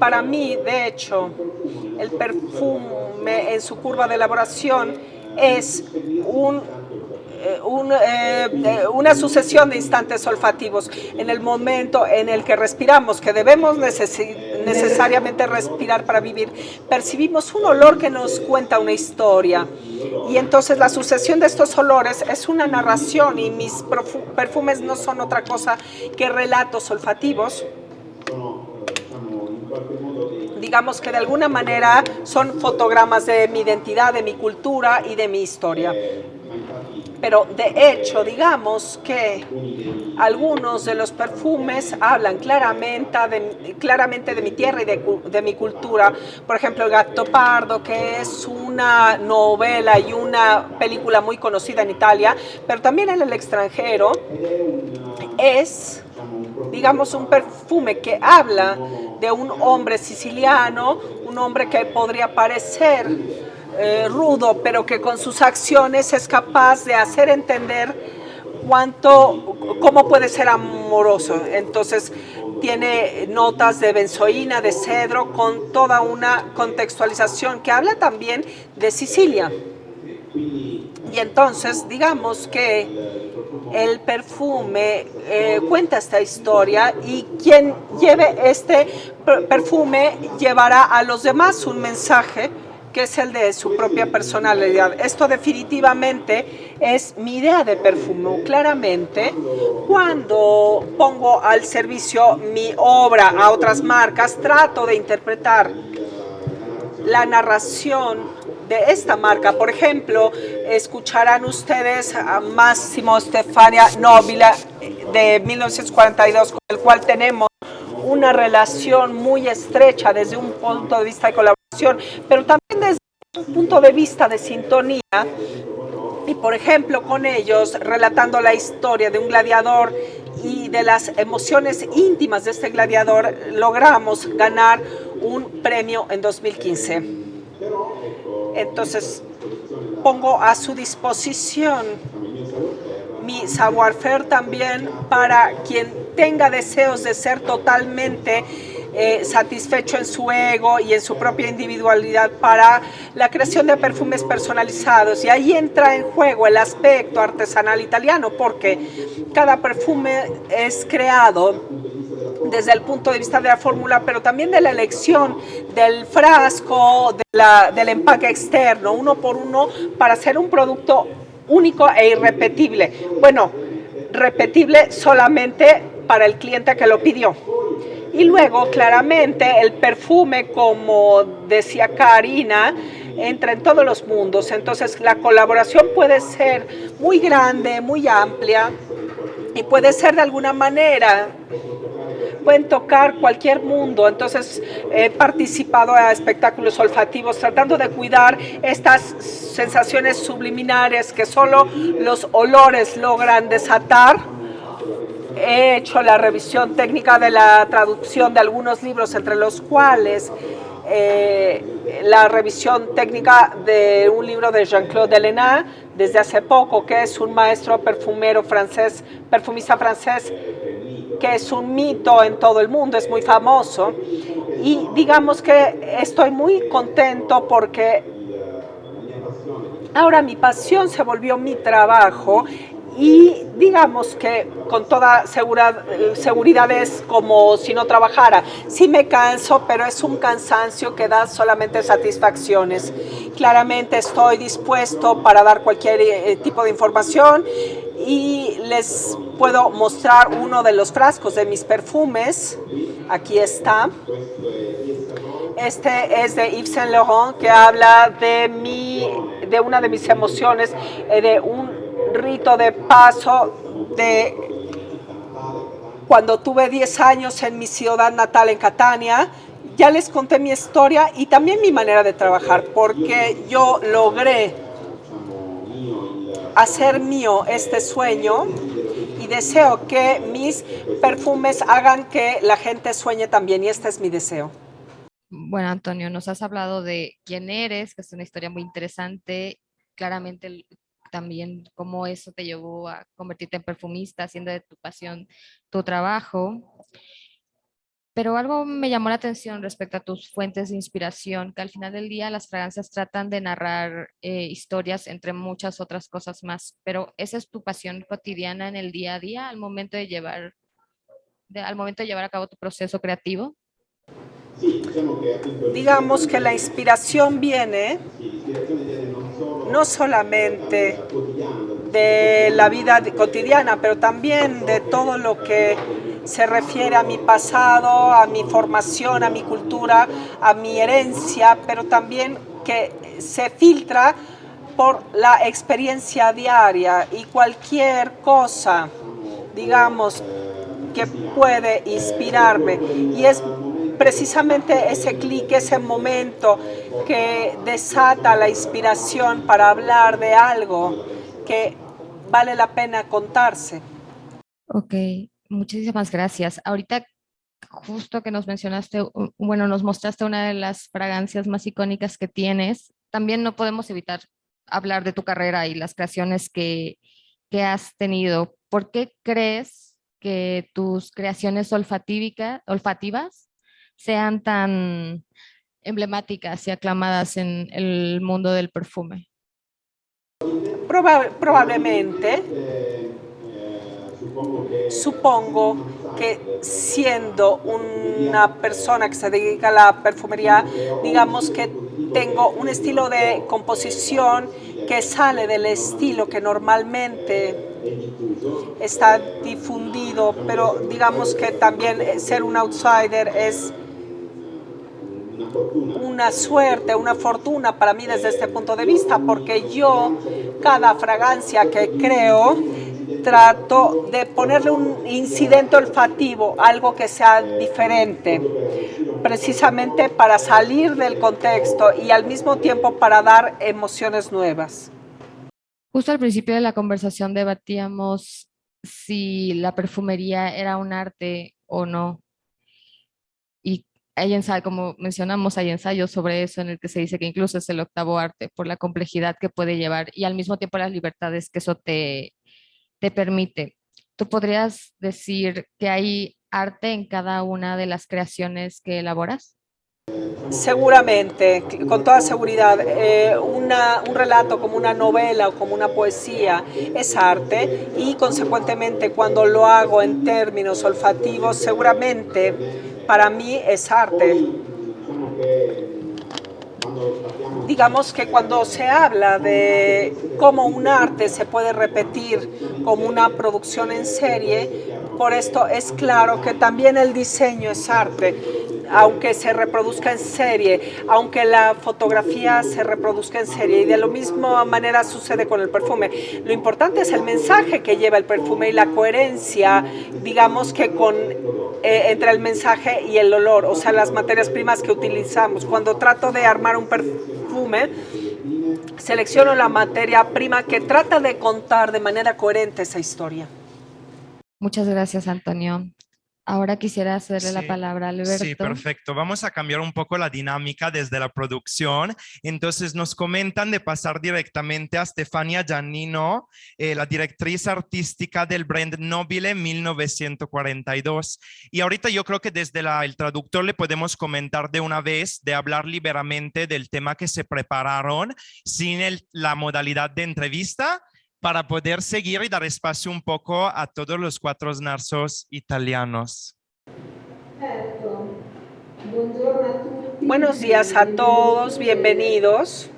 S3: Para mí, de hecho, el perfume en su curva de elaboración es una sucesión de instantes olfativos. En el momento en el que respiramos, que debemos necesariamente respirar para vivir. Percibimos un olor que nos cuenta una historia. Y entonces la sucesión de estos olores es una narración y mis perfumes no son otra cosa que relatos olfativos. Digamos que de alguna manera son fotogramas de mi identidad, de mi cultura y de mi historia. Pero de hecho, digamos que algunos de los perfumes hablan claramente de mi tierra y de mi cultura. Por ejemplo, El Gatto Pardo, que es una novela y una película muy conocida en Italia, pero también en el extranjero, es, digamos, un perfume que habla de un hombre siciliano, un hombre que podría parecer rudo, pero que con sus acciones es capaz de hacer entender cómo puede ser amoroso. Entonces tiene notas de benzoína, de cedro, con toda una contextualización que habla también de Sicilia. Y entonces digamos que el perfume cuenta esta historia y quien lleve este perfume llevará a los demás un mensaje que es el de su propia personalidad. Esto definitivamente es mi idea de perfume. Claramente, cuando pongo al servicio mi obra a otras marcas, trato de interpretar la narración de esta marca. Por ejemplo, escucharán ustedes a Massimo Stefania Nobile de 1942, con el cual tenemos una relación muy estrecha desde un punto de vista de colaboración, pero también desde un punto de vista de sintonía. Y por ejemplo, con ellos, relatando la historia de un gladiador y de las emociones íntimas de este gladiador, logramos ganar un premio en 2015. Entonces, pongo a su disposición mi savoir-faire también para quien tenga deseos de ser totalmente satisfecho en su ego y en su propia individualidad para la creación de perfumes personalizados. Y ahí entra en juego el aspecto artesanal italiano, porque cada perfume es creado desde el punto de vista de la fórmula, pero también de la elección del frasco, del empaque externo, uno por uno, para hacer un producto único e irrepetible. Bueno, repetible solamente para el cliente que lo pidió. Y luego, claramente, el perfume, como decía Karina, entra en todos los mundos. Entonces, la colaboración puede ser muy grande, muy amplia, y puede ser de alguna manera, pueden tocar cualquier mundo. Entonces he participado a espectáculos olfativos tratando de cuidar estas sensaciones subliminares que solo los olores logran desatar. He hecho la revisión técnica de la traducción de algunos libros, entre los cuales la revisión técnica de un libro de Jean-Claude Deléna desde hace poco, que es un maestro perfumero francés, perfumista francés, que es un mito en todo el mundo, es muy famoso. Y digamos que estoy muy contento porque ahora mi pasión se volvió mi trabajo. Y digamos que con toda seguridad es como si no trabajara. Sí me canso, pero es un cansancio que da solamente satisfacciones. Claramente estoy dispuesto para dar cualquier tipo de información y les puedo mostrar uno de los frascos de mis perfumes. Aquí está. Este es de Yves Saint Laurent, que habla de una de mis emociones, de un rito de paso de cuando tuve 10 años en mi ciudad natal, en Catania. Ya les conté mi historia y también mi manera de trabajar, porque yo logré hacer mío este sueño y deseo que mis perfumes hagan que la gente sueñe también, y este es mi deseo.
S4: Bueno, Antonio, nos has hablado de quién eres, que es una historia muy interesante. Claramente también cómo eso te llevó a convertirte en perfumista, haciendo de tu pasión tu trabajo. Pero algo me llamó la atención respecto a tus fuentes de inspiración, que al final del día las fragancias tratan de narrar historias entre muchas otras cosas más, pero esa es tu pasión cotidiana en el día a día al momento de llevar a cabo tu proceso creativo.
S3: Digamos que la inspiración viene no solamente de la vida cotidiana, pero también de todo lo que se refiere a mi pasado, a mi formación, a mi cultura, a mi herencia, pero también que se filtra por la experiencia diaria y cualquier cosa, digamos, que puede inspirarme. Y es precisamente ese clic, ese momento que desata la inspiración para hablar de algo que vale la pena contarse.
S4: Ok, muchísimas gracias. Ahorita justo que nos mencionaste, bueno, nos mostraste una de las fragancias más icónicas que tienes. También no podemos evitar hablar de tu carrera y las creaciones que has tenido. ¿Por qué crees que tus creaciones olfativas sean tan emblemáticas y aclamadas en el mundo del perfume?
S3: Probablemente, supongo que siendo una persona que se dedica a la perfumería, digamos que tengo un estilo de composición que sale del estilo que normalmente está difundido, pero digamos que también ser un outsider es una suerte, una fortuna para mí desde este punto de vista, porque yo cada fragancia que creo trato de ponerle un incidente olfativo, algo que sea diferente, precisamente para salir del contexto y al mismo tiempo para dar emociones nuevas.
S4: Justo al principio de la conversación debatíamos si la perfumería era un arte o no. Y hay ensayos, como mencionamos, hay ensayos sobre eso en el que se dice que incluso es el octavo arte por la complejidad que puede llevar y al mismo tiempo las libertades que eso te permite. ¿Tú podrías decir que hay arte en cada una de las creaciones que elaboras?
S3: Seguramente, con toda seguridad, un relato como una novela o como una poesía es arte y consecuentemente cuando lo hago en términos olfativos, seguramente para mí es arte. Digamos que cuando se habla de cómo un arte se puede repetir como una producción en serie, por esto es claro que también el diseño es arte, aunque se reproduzca en serie, aunque la fotografía se reproduzca en serie, y de la misma manera sucede con el perfume. Lo importante es el mensaje que lleva el perfume y la coherencia, digamos que entre el mensaje y el olor, o sea, las materias primas que utilizamos. Cuando trato de armar un perfume, selecciono la materia prima que trata de contar de manera coherente esa historia.
S4: Muchas gracias, Antonio. Ahora quisiera cederle la palabra a Alberto.
S6: Sí, perfecto. Vamos a cambiar un poco la dinámica desde la producción. Entonces nos comentan de pasar directamente a Stefania Giannino, la directriz artística del brand Nobile 1942. Y ahorita yo creo que desde el traductor le podemos comentar de una vez, de hablar liberamente del tema que se prepararon sin la modalidad de entrevista, para poder seguir y dar espacio un poco a todos los cuatro narsos italianos.
S3: Buenos días a todos, bienvenidos.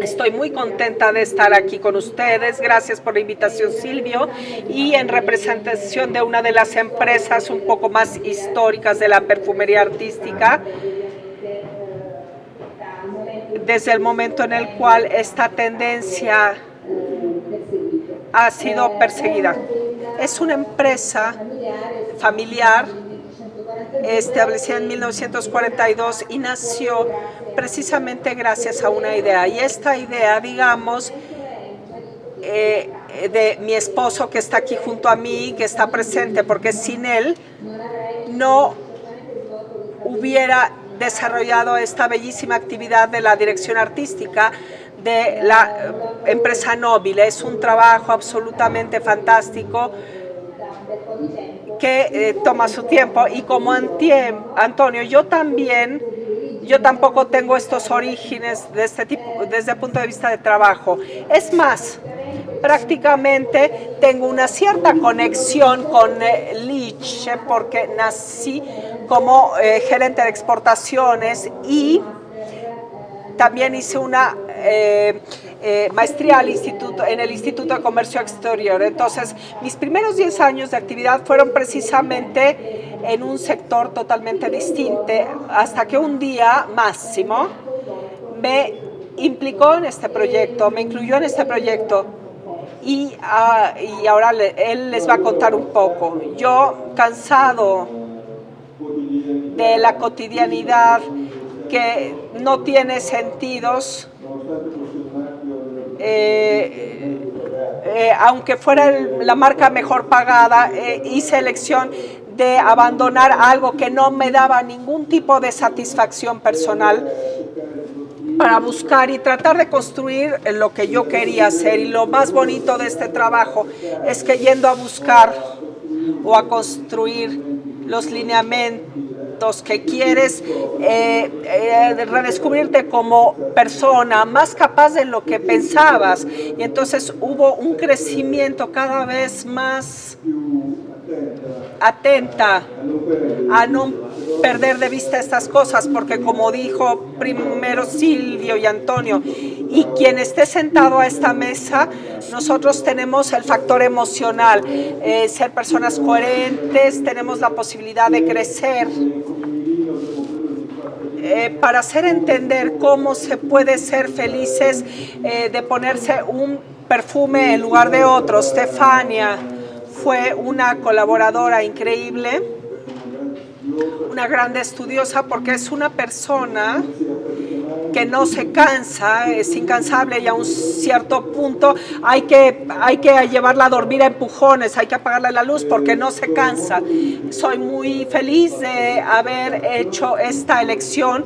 S3: Estoy muy contenta de estar aquí con ustedes. Gracias por la invitación, Silvio, y en representación de una de las empresas un poco más históricas de la perfumería artística, desde el momento en el cual esta tendencia ha sido perseguida. Es una empresa familiar establecida en 1942 y nació precisamente gracias a una idea. Y esta idea, digamos, de mi esposo que está aquí junto a mí, que está presente, porque sin él no hubiera desarrollado esta bellísima actividad de la dirección artística de la empresa Nobile. Es un trabajo absolutamente fantástico que toma su tiempo y como Antonio, yo tampoco tengo estos orígenes de este tipo desde el punto de vista de trabajo. Es más, prácticamente tengo una cierta conexión con Lich porque nací como gerente de exportaciones y también hice una maestría en el Instituto de Comercio Exterior. Entonces, mis primeros 10 años de actividad fueron precisamente en un sector totalmente distinto, hasta que un día Máximo me implicó en este proyecto, me incluyó en este proyecto y ahora él les va a contar un poco. Yo, cansado de la cotidianidad que no tiene sentidos, aunque fuera la marca mejor pagada, hice elección de abandonar algo que no me daba ningún tipo de satisfacción personal para buscar y tratar de construir lo que yo quería hacer. Y lo más bonito de este trabajo es que yendo a buscar o a construir los lineamientos que quieres, redescubrirte como persona más capaz de lo que pensabas. Y entonces hubo un crecimiento cada vez más atenta a no perder de vista estas cosas, porque como dijo primero Silvio y Antonio, y quien esté sentado a esta mesa, nosotros tenemos el factor emocional, ser personas coherentes, tenemos la posibilidad de crecer, para hacer entender cómo se puede ser felices, de ponerse un perfume en lugar de otro. Stefania fue una colaboradora increíble, una grande estudiosa, porque es una persona que no se cansa, es incansable y a un cierto punto hay que llevarla a dormir a empujones, hay que apagarle la luz porque no se cansa. Soy muy feliz de haber hecho esta elección.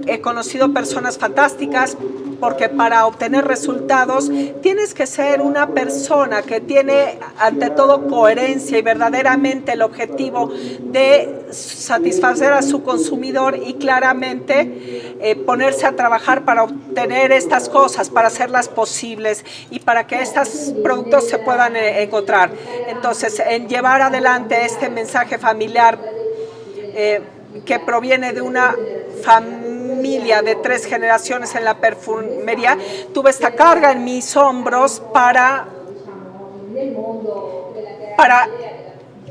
S3: He conocido personas fantásticas, porque para obtener resultados tienes que ser una persona que tiene ante todo coherencia y verdaderamente el objetivo de satisfacer a su consumidor y claramente ponerse a trabajar para obtener estas cosas, para hacerlas posibles y para que estos productos se puedan encontrar. Entonces, en llevar adelante este mensaje familiar que proviene de una familia de 3 generaciones en la perfumería, tuve esta carga en mis hombros para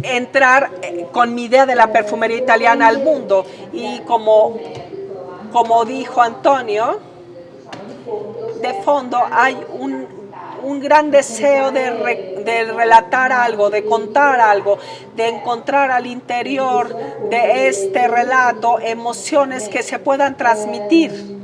S3: entrar con mi idea de la perfumería italiana al mundo. Y como dijo Antonio, de fondo hay un gran deseo de relatar algo, de contar algo, de encontrar al interior de este relato emociones que se puedan transmitir.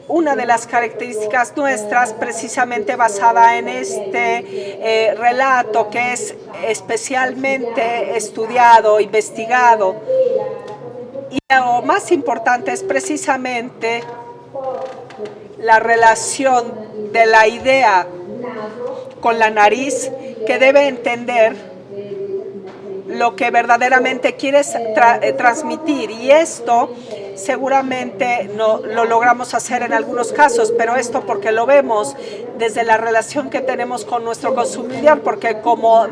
S3: Una de las características nuestras, precisamente basada en este relato, que es especialmente estudiado, investigado, y lo más importante es precisamente la relación de la idea con la nariz, que debe entender lo que verdaderamente quieres transmitir. Y esto seguramente no lo logramos hacer en algunos casos, pero esto porque lo vemos desde la relación que tenemos con nuestro consumidor, porque como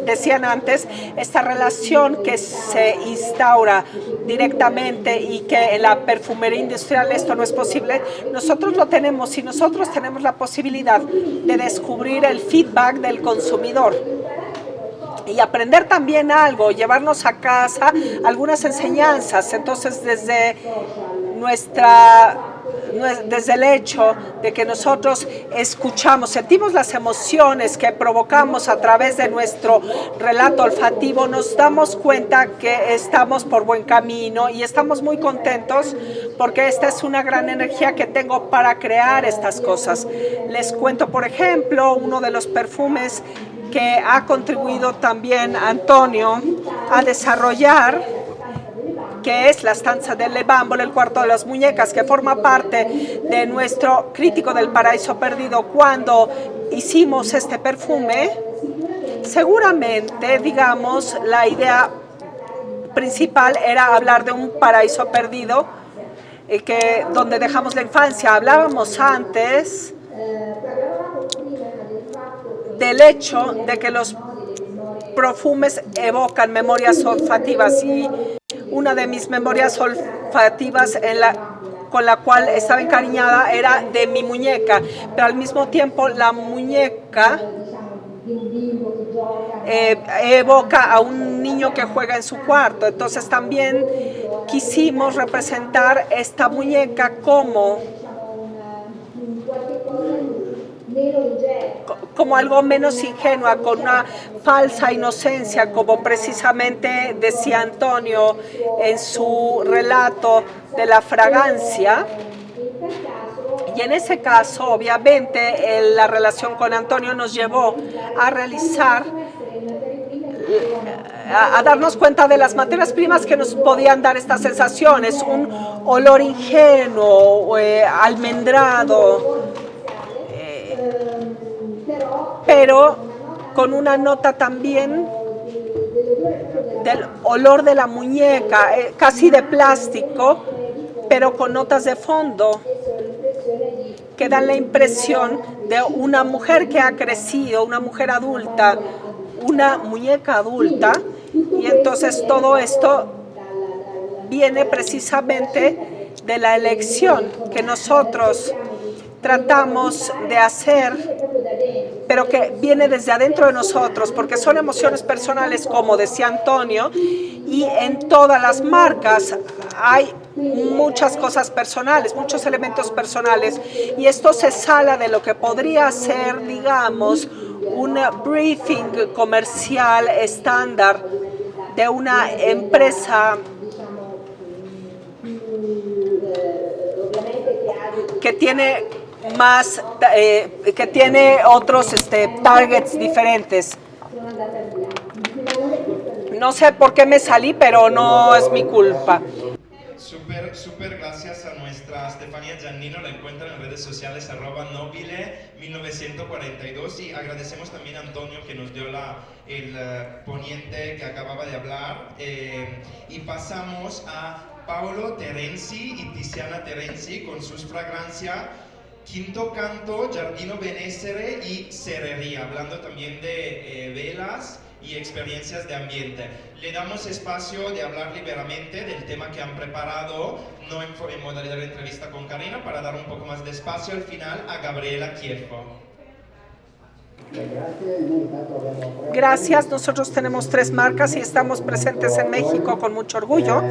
S3: decían antes, esta relación que se instaura directamente y que en la perfumería industrial esto no es posible, nosotros lo tenemos, y nosotros tenemos la posibilidad de descubrir el feedback del consumidor y aprender también algo, llevarnos a casa algunas enseñanzas. Entonces, desde el hecho de que nosotros escuchamos, sentimos las emociones que provocamos a través de nuestro relato olfativo, nos damos cuenta que estamos por buen camino y estamos muy contentos porque esta es una gran energía que tengo para crear estas cosas. Les cuento, por ejemplo, uno de los perfumes que ha contribuido también Antonio a desarrollar, que es la stanza delle bambole, el cuarto de las muñecas, que forma parte de nuestro Crítico del Paraíso Perdido. Cuando hicimos este perfume, seguramente, digamos, la idea principal era hablar de un paraíso perdido, donde dejamos la infancia. Hablábamos antes del hecho de que los perfumes evocan memorias olfativas y una de mis memorias olfativas con la cual estaba encariñada era de mi muñeca, pero al mismo tiempo la muñeca evoca a un niño que juega en su cuarto. Entonces también quisimos representar esta muñeca como algo menos ingenua, con una falsa inocencia, como precisamente decía Antonio en su relato de la fragancia. Y en ese caso, obviamente, la relación con Antonio nos llevó a realizar, a darnos cuenta de las materias primas que nos podían dar estas sensaciones, un olor ingenuo, almendrado, pero con una nota también del olor de la muñeca, casi de plástico, pero con notas de fondo que dan la impresión de una mujer que ha crecido, una mujer adulta, una muñeca adulta. Y entonces todo esto viene precisamente de la elección que nosotros tratamos de hacer, pero que viene desde adentro de nosotros, porque son emociones personales, como decía Antonio, y en todas las marcas hay muchas cosas personales, muchos elementos personales, y esto se sale de lo que podría ser, digamos, un briefing comercial estándar de una empresa que tiene que tiene otros targets diferentes. No sé por qué me salí, pero no es mi culpa.
S6: Súper gracias a nuestra Stefania Giannino, la encuentran en redes sociales @nobile1942, y agradecemos también a Antonio que nos dio el poniente que acababa de hablar, y pasamos a Paolo Terenzi y Tiziana Terenzi con sus fragancias Quinto Canto, Giardino Benessere y Serrería, hablando también de velas y experiencias de ambiente. Le damos espacio de hablar liberamente del tema que han preparado, no en modalidad de entrevista con Karina, para dar un poco más de espacio al final a Gabriela Chieffo.
S3: Gracias, nosotros tenemos 3 marcas y estamos presentes en México con mucho orgullo.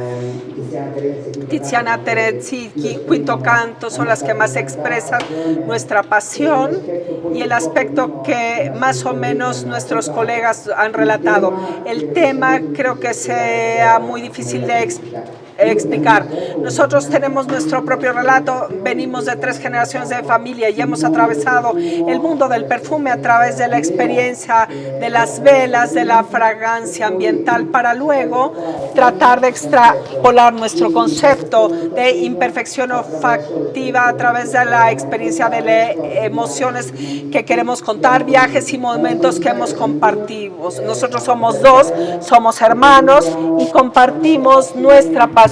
S3: Tiziana Terenzi y Quinto Canto son las que más expresan nuestra pasión y el aspecto que más o menos nuestros colegas han relatado. El tema creo que sea muy difícil de explicar. Nosotros tenemos nuestro propio relato, venimos de 3 generaciones de familia y hemos atravesado el mundo del perfume a través de la experiencia de las velas, de la fragancia ambiental, para luego tratar de extrapolar nuestro concepto de imperfección olfativa a través de la experiencia de las emociones que queremos contar, viajes y momentos que hemos compartido. Nosotros somos 2, somos hermanos y compartimos nuestra pasión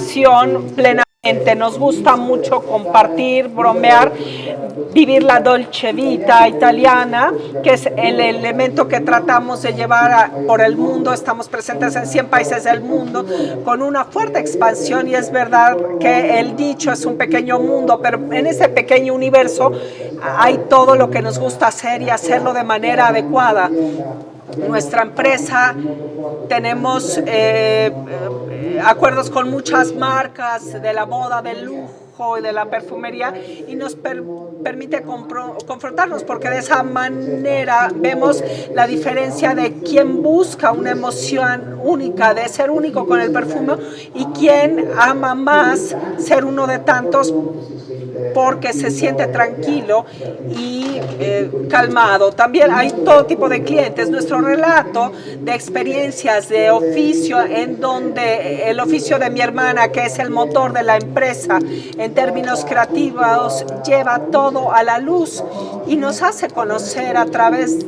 S3: plenamente. Nos gusta mucho compartir, bromear, vivir la dolce vita italiana, que es el elemento que tratamos de llevar por el mundo. Estamos presentes en 100 países del mundo con una fuerte expansión, y es verdad que el dicho es un pequeño mundo, pero en ese pequeño universo hay todo lo que nos gusta hacer y hacerlo de manera adecuada. Nuestra empresa tenemos acuerdos con muchas marcas de la moda, del lujo y de la perfumería, y nos permite confrontarnos, porque de esa manera vemos la diferencia de quien busca una emoción única, de ser único con el perfume, y quien ama más ser uno de tantos porque se siente tranquilo y calmado. También hay todo tipo de clientes. Nuestro relato de experiencias de oficio, en donde el oficio de mi hermana, que es el motor de la empresa en términos creativos, lleva todo a la luz y nos hace conocer a través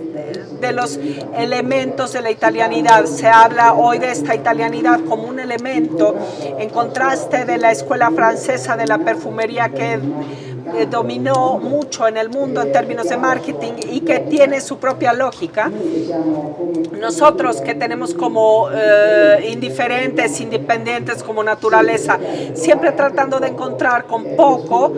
S3: de los elementos de la italianidad. Se habla hoy de esta italianidad como un elemento en contraste de la escuela francesa de la perfumería, que dominó mucho en el mundo en términos de marketing y que tiene su propia lógica. Nosotros que tenemos como indiferentes, independientes como naturaleza, siempre tratando de encontrar con poco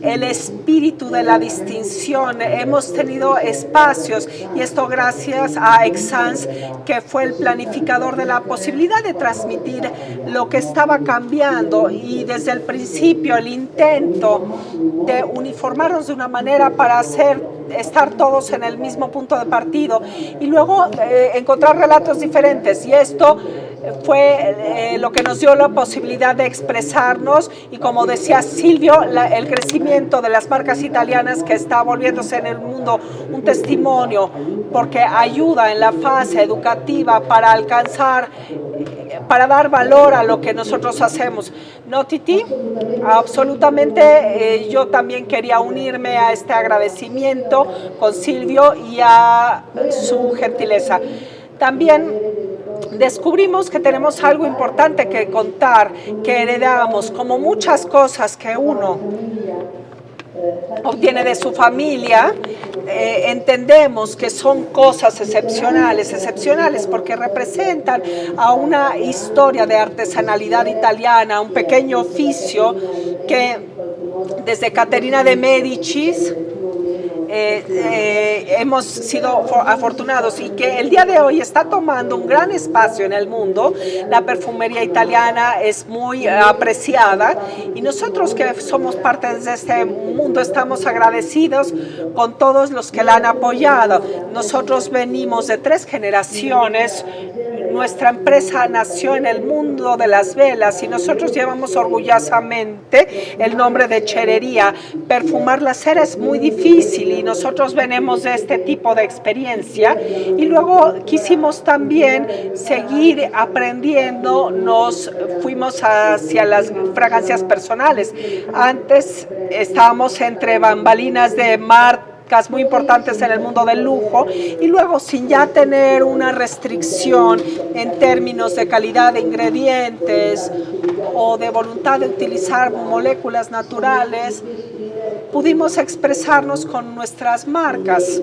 S3: el espíritu de la distinción. Hemos tenido espacios, y esto gracias a Exans, que fue el planificador de la posibilidad de transmitir lo que estaba cambiando, y desde el principio el intento de uniformarnos de una manera para estar todos en el mismo punto de partido y luego encontrar relatos diferentes, y esto fue lo que nos dio la posibilidad de expresarnos. Y como decía Silvio, el crecimiento de las marcas italianas, que está volviéndose en el mundo un testimonio, porque ayuda en la fase educativa para alcanzar, para dar valor a lo que nosotros hacemos. ¿No, Titi? Absolutamente. Yo también quería unirme a este agradecimiento con Silvio y a su gentileza. También descubrimos que tenemos algo importante que contar, que heredamos, como muchas cosas que uno obtiene de su familia. Entendemos que son cosas excepcionales porque representan a una historia de artesanalidad italiana, un pequeño oficio que desde Caterina de Médicis hemos sido afortunados, y que el día de hoy está tomando un gran espacio en el mundo. La perfumería italiana es muy apreciada, y nosotros que somos parte de este mundo estamos agradecidos con todos los que la han apoyado. Nosotros venimos de 3 generaciones. Nuestra empresa nació en el mundo de las velas y nosotros llevamos orgullosamente el nombre de Cerería. Perfumar la cera es muy difícil y nosotros venimos de este tipo de experiencia, y luego quisimos también seguir aprendiendo. Nos fuimos hacia las fragancias personales. Antes estábamos entre bambalinas de marcas muy importantes en el mundo del lujo, y luego, sin ya tener una restricción en términos de calidad de ingredientes o de voluntad de utilizar moléculas naturales, pudimos expresarnos con nuestras marcas.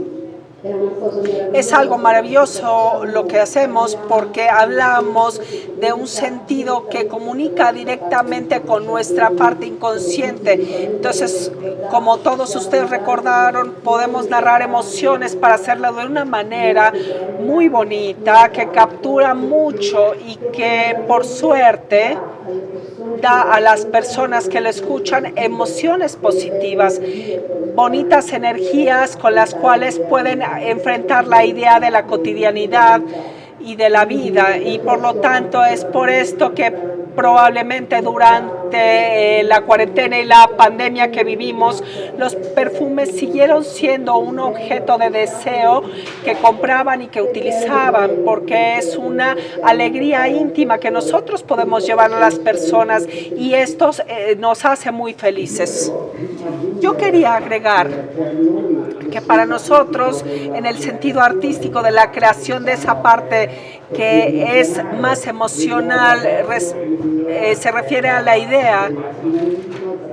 S3: Es algo maravilloso lo que hacemos, porque hablamos de un sentido que comunica directamente con nuestra parte inconsciente. Entonces, como todos ustedes recordaron, podemos narrar emociones para hacerlo de una manera muy bonita, que captura mucho y que, por suerte, da a las personas que lo escuchan emociones positivas, bonitas energías con las cuales pueden enfrentar la idea de la cotidianidad y de la vida. Y por lo tanto es por esto que probablemente durante la cuarentena y la pandemia que vivimos, los perfumes siguieron siendo un objeto de deseo que compraban y que utilizaban, porque es una alegría íntima que nosotros podemos llevar a las personas, y esto nos hace muy felices. Yo quería agregar que para nosotros, en el sentido artístico de la creación de esa parte que es más emocional, se refiere a la idea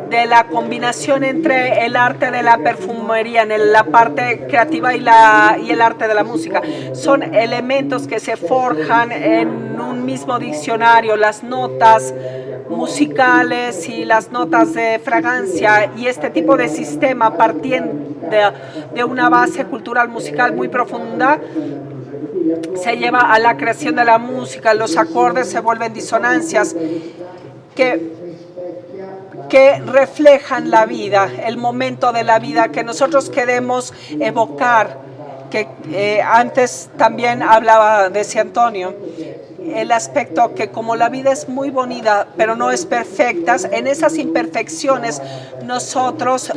S3: de la combinación entre el arte de la perfumería, en la parte creativa, y el arte de la música. Son elementos que se forjan en un mismo diccionario, las notas musicales y las notas de fragancia, y este tipo de sistema, partiendo de una base cultural musical muy profunda, se lleva a la creación de la música. Los acordes se vuelven disonancias que reflejan la vida, el momento de la vida que nosotros queremos evocar, que antes también hablaba, decía Antonio, el aspecto que como la vida es muy bonita, pero no es perfecta, en esas imperfecciones nosotros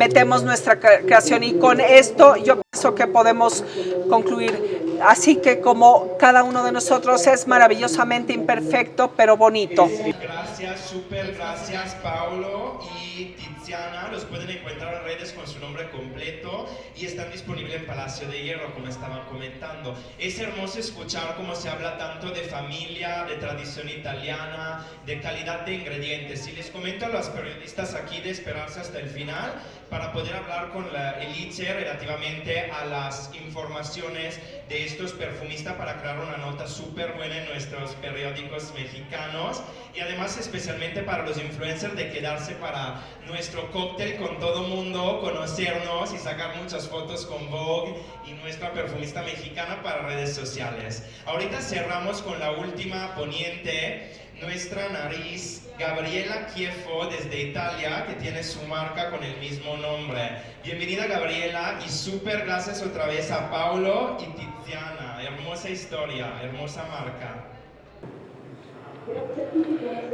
S3: metemos nuestra creación, y con esto yo pienso que podemos concluir. Así que como cada uno de nosotros es maravillosamente imperfecto, pero bonito.
S6: Gracias, súper gracias, Paulo y Tiziana. Los pueden encontrar en redes con su nombre completo y están disponibles en Palacio de Hierro, como estaban comentando. Es hermoso escuchar cómo se habla tanto de familia, de tradición italiana, de calidad de ingredientes. Y les comento a los periodistas aquí de esperarse hasta el final para poder hablar con la Elite relativamente a las informaciones de estos perfumistas para crear una nota súper buena en nuestros periódicos mexicanos, y además especialmente para los influencers de quedarse para nuestro cóctel con todo mundo, conocernos y sacar muchas fotos con Vogue y nuestra perfumista mexicana para redes sociales. Ahorita cerramos con la última poniente, nuestra nariz, Gabriela Chieffo desde Italia, que tiene su marca con el mismo nombre. Bienvenida, Gabriela, y súper gracias otra vez a Paulo y Tiziana. Hermosa historia, hermosa marca.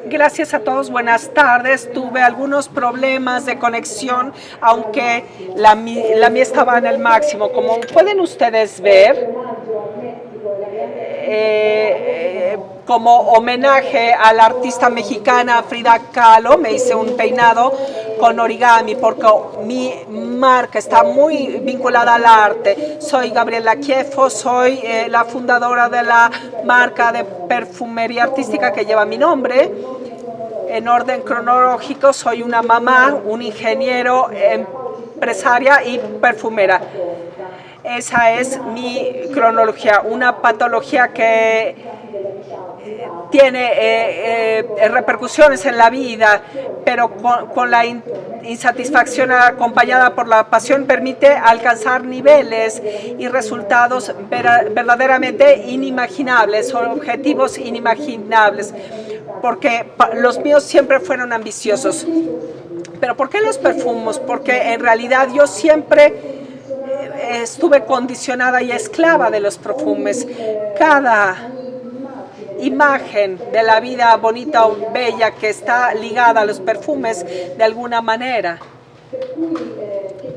S3: Gracias a todos, buenas tardes. Tuve algunos problemas de conexión, aunque la mía estaba en el máximo. Como pueden ustedes ver, como homenaje a la artista mexicana Frida Kahlo, me hice un peinado con origami porque mi marca está muy vinculada al arte. Soy Gabriela Chieffo, soy la fundadora de la marca de perfumería artística que lleva mi nombre. En orden cronológico, soy una mamá, un ingeniero, empresaria y perfumera. Esa es mi cronología, una patología que tiene repercusiones en la vida, pero con la insatisfacción acompañada por la pasión permite alcanzar niveles y resultados verdaderamente inimaginables, objetivos inimaginables, porque los míos siempre fueron ambiciosos. ¿Pero por qué los perfumos? Porque en realidad yo siempre estuve condicionada y esclava de los perfumes. Cada imagen de la vida bonita o bella que está ligada a los perfumes de alguna manera.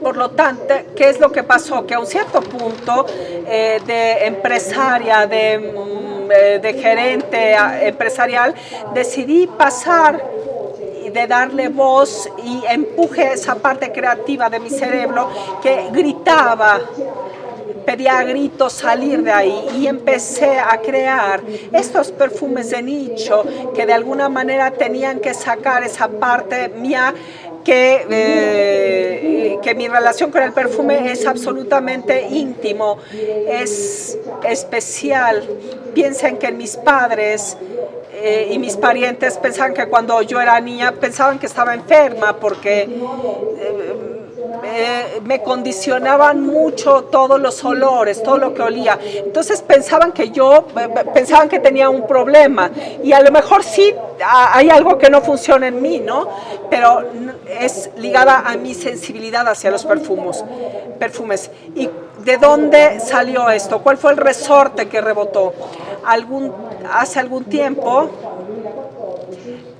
S3: Por lo tanto, ¿qué es lo que pasó? Que a un cierto punto de empresaria, de gerente empresarial, decidí pasar de darle voz y empuje esa parte creativa de mi cerebro que gritaba, pedía a gritos salir de ahí, y empecé a crear estos perfumes de nicho que de alguna manera tenían que sacar esa parte mía, que mi relación con el perfume es absolutamente íntimo, es especial. Piensen que mis padres y mis parientes pensaban que cuando yo era niña pensaban que estaba enferma porque me condicionaban mucho todos los olores, todo lo que olía. Entonces pensaban que tenía un problema, y a lo mejor sí hay algo que no funciona en mí, ¿no? Pero es ligada a mi sensibilidad hacia los perfumes. ¿Y de dónde salió esto? ¿Cuál fue el resorte que rebotó? Hace algún tiempo,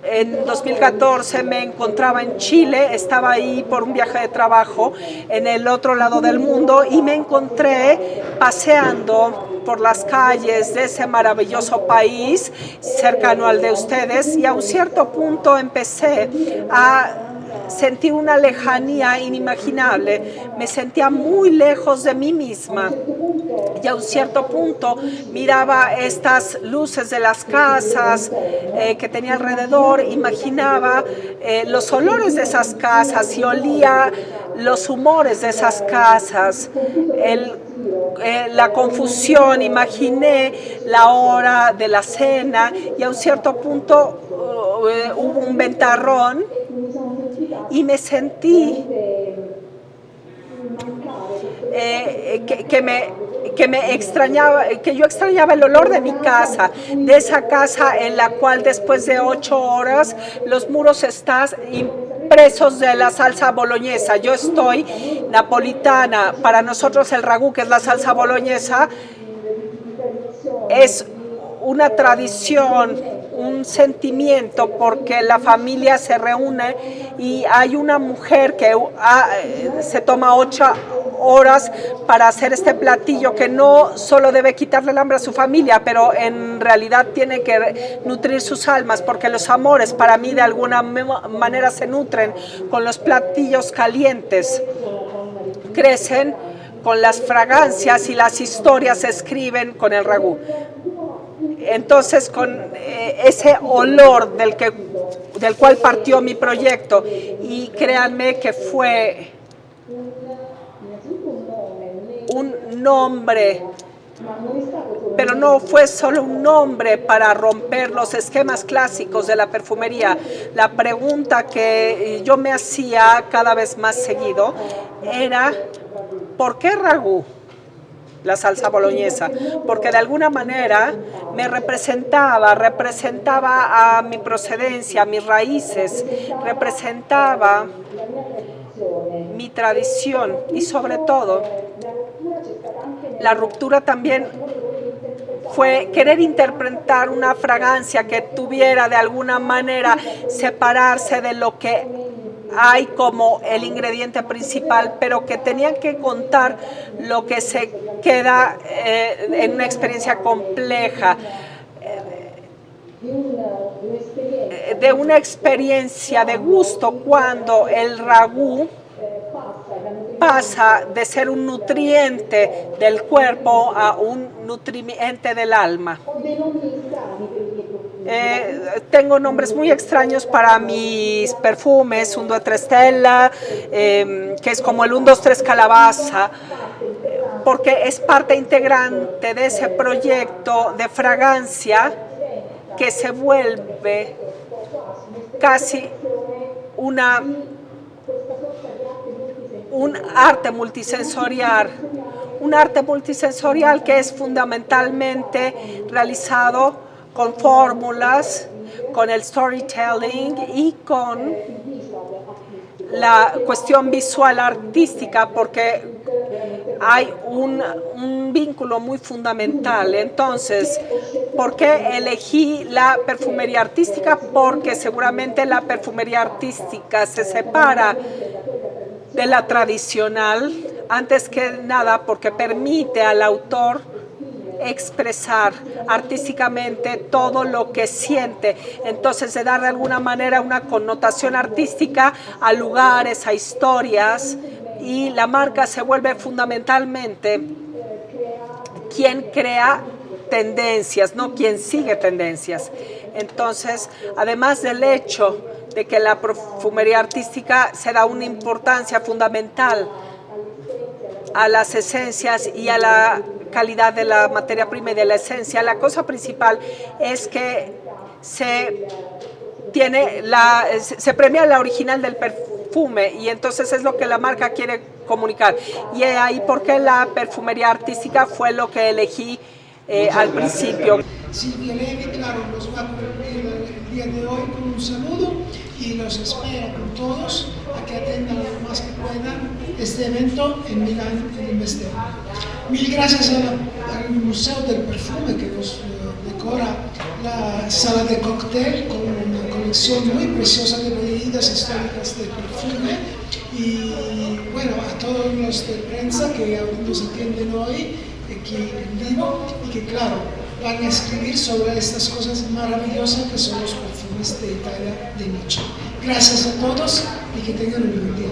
S3: en 2014, me encontraba en Chile, estaba ahí por un viaje de trabajo en el otro lado del mundo, y me encontré paseando por las calles de ese maravilloso país cercano al de ustedes, y a un cierto punto empecé a sentir una lejanía inimaginable. Me sentía muy lejos de mí misma. Y a un cierto punto miraba estas luces de las casas que tenía alrededor, imaginaba los olores de esas casas y olía los humores de esas casas, la confusión, imaginé la hora de la cena, y a un cierto punto hubo un ventarrón y me sentí que yo extrañaba el olor de mi casa, de esa casa en la cual después de 8 horas los muros están impresos de la salsa boloñesa. Yo estoy napolitana, para nosotros el ragú, que es la salsa boloñesa, es una tradición, un sentimiento porque la familia se reúne y hay una mujer que se toma 8 horas para hacer este platillo que no solo debe quitarle el hambre a su familia, pero en realidad tiene que nutrir sus almas, porque los amores para mí de alguna manera se nutren con los platillos calientes, crecen con las fragancias y las historias se escriben con el ragú. Entonces, con ese olor del cual partió mi proyecto, y créanme que fue un nombre, pero no fue solo un nombre para romper los esquemas clásicos de la perfumería. La pregunta que yo me hacía cada vez más seguido era: ¿por qué ragú? La salsa boloñesa, porque de alguna manera me representaba a mi procedencia, a mis raíces, representaba mi tradición y sobre todo la ruptura también fue querer interpretar una fragancia que tuviera de alguna manera separarse de lo que hay como el ingrediente principal, pero que tenían que contar lo que se queda en una experiencia compleja, de una experiencia de gusto, cuando el ragú pasa de ser un nutriente del cuerpo a un nutriente del alma. Tengo nombres muy extraños para mis perfumes: 1, 2, 3 Stella, que es como el 1, 2, 3 Calabaza, porque es parte integrante de ese proyecto de fragancia que se vuelve casi un arte multisensorial, que es fundamentalmente realizado con fórmulas, con el storytelling y con la cuestión visual artística, porque hay un vínculo muy fundamental. Entonces, ¿por qué elegí la perfumería artística? Porque seguramente la perfumería artística se separa de la tradicional, antes que nada porque permite al autor expresar artísticamente todo lo que siente. Entonces, de dar de alguna manera una connotación artística a lugares, a historias, y la marca se vuelve fundamentalmente quien crea tendencias, no quien sigue tendencias. Entonces, además del hecho de que la perfumería artística se da una importancia fundamental a las esencias y a la calidad de la materia prima y de la esencia, la cosa principal es que se premia la original del perfume, y entonces es lo que la marca quiere comunicar. Y ahí porque la perfumería artística fue lo que elegí al principio.
S1: Silvia Levi, claro, los va a cumplir el día de hoy con un saludo y los espera con todos a que atendan lo más que puedan este evento en Milán, en el mes de mayo. Mil gracias al Museo del Perfume, que nos decora la sala de cóctel con una colección muy preciosa de bebidas históricas de perfume, y bueno, a todos los de prensa que nos atienden hoy aquí en vivo y que claro van a escribir sobre estas cosas maravillosas que son los perfumes de Italia de Nicho. Gracias a todos y que tengan un buen día.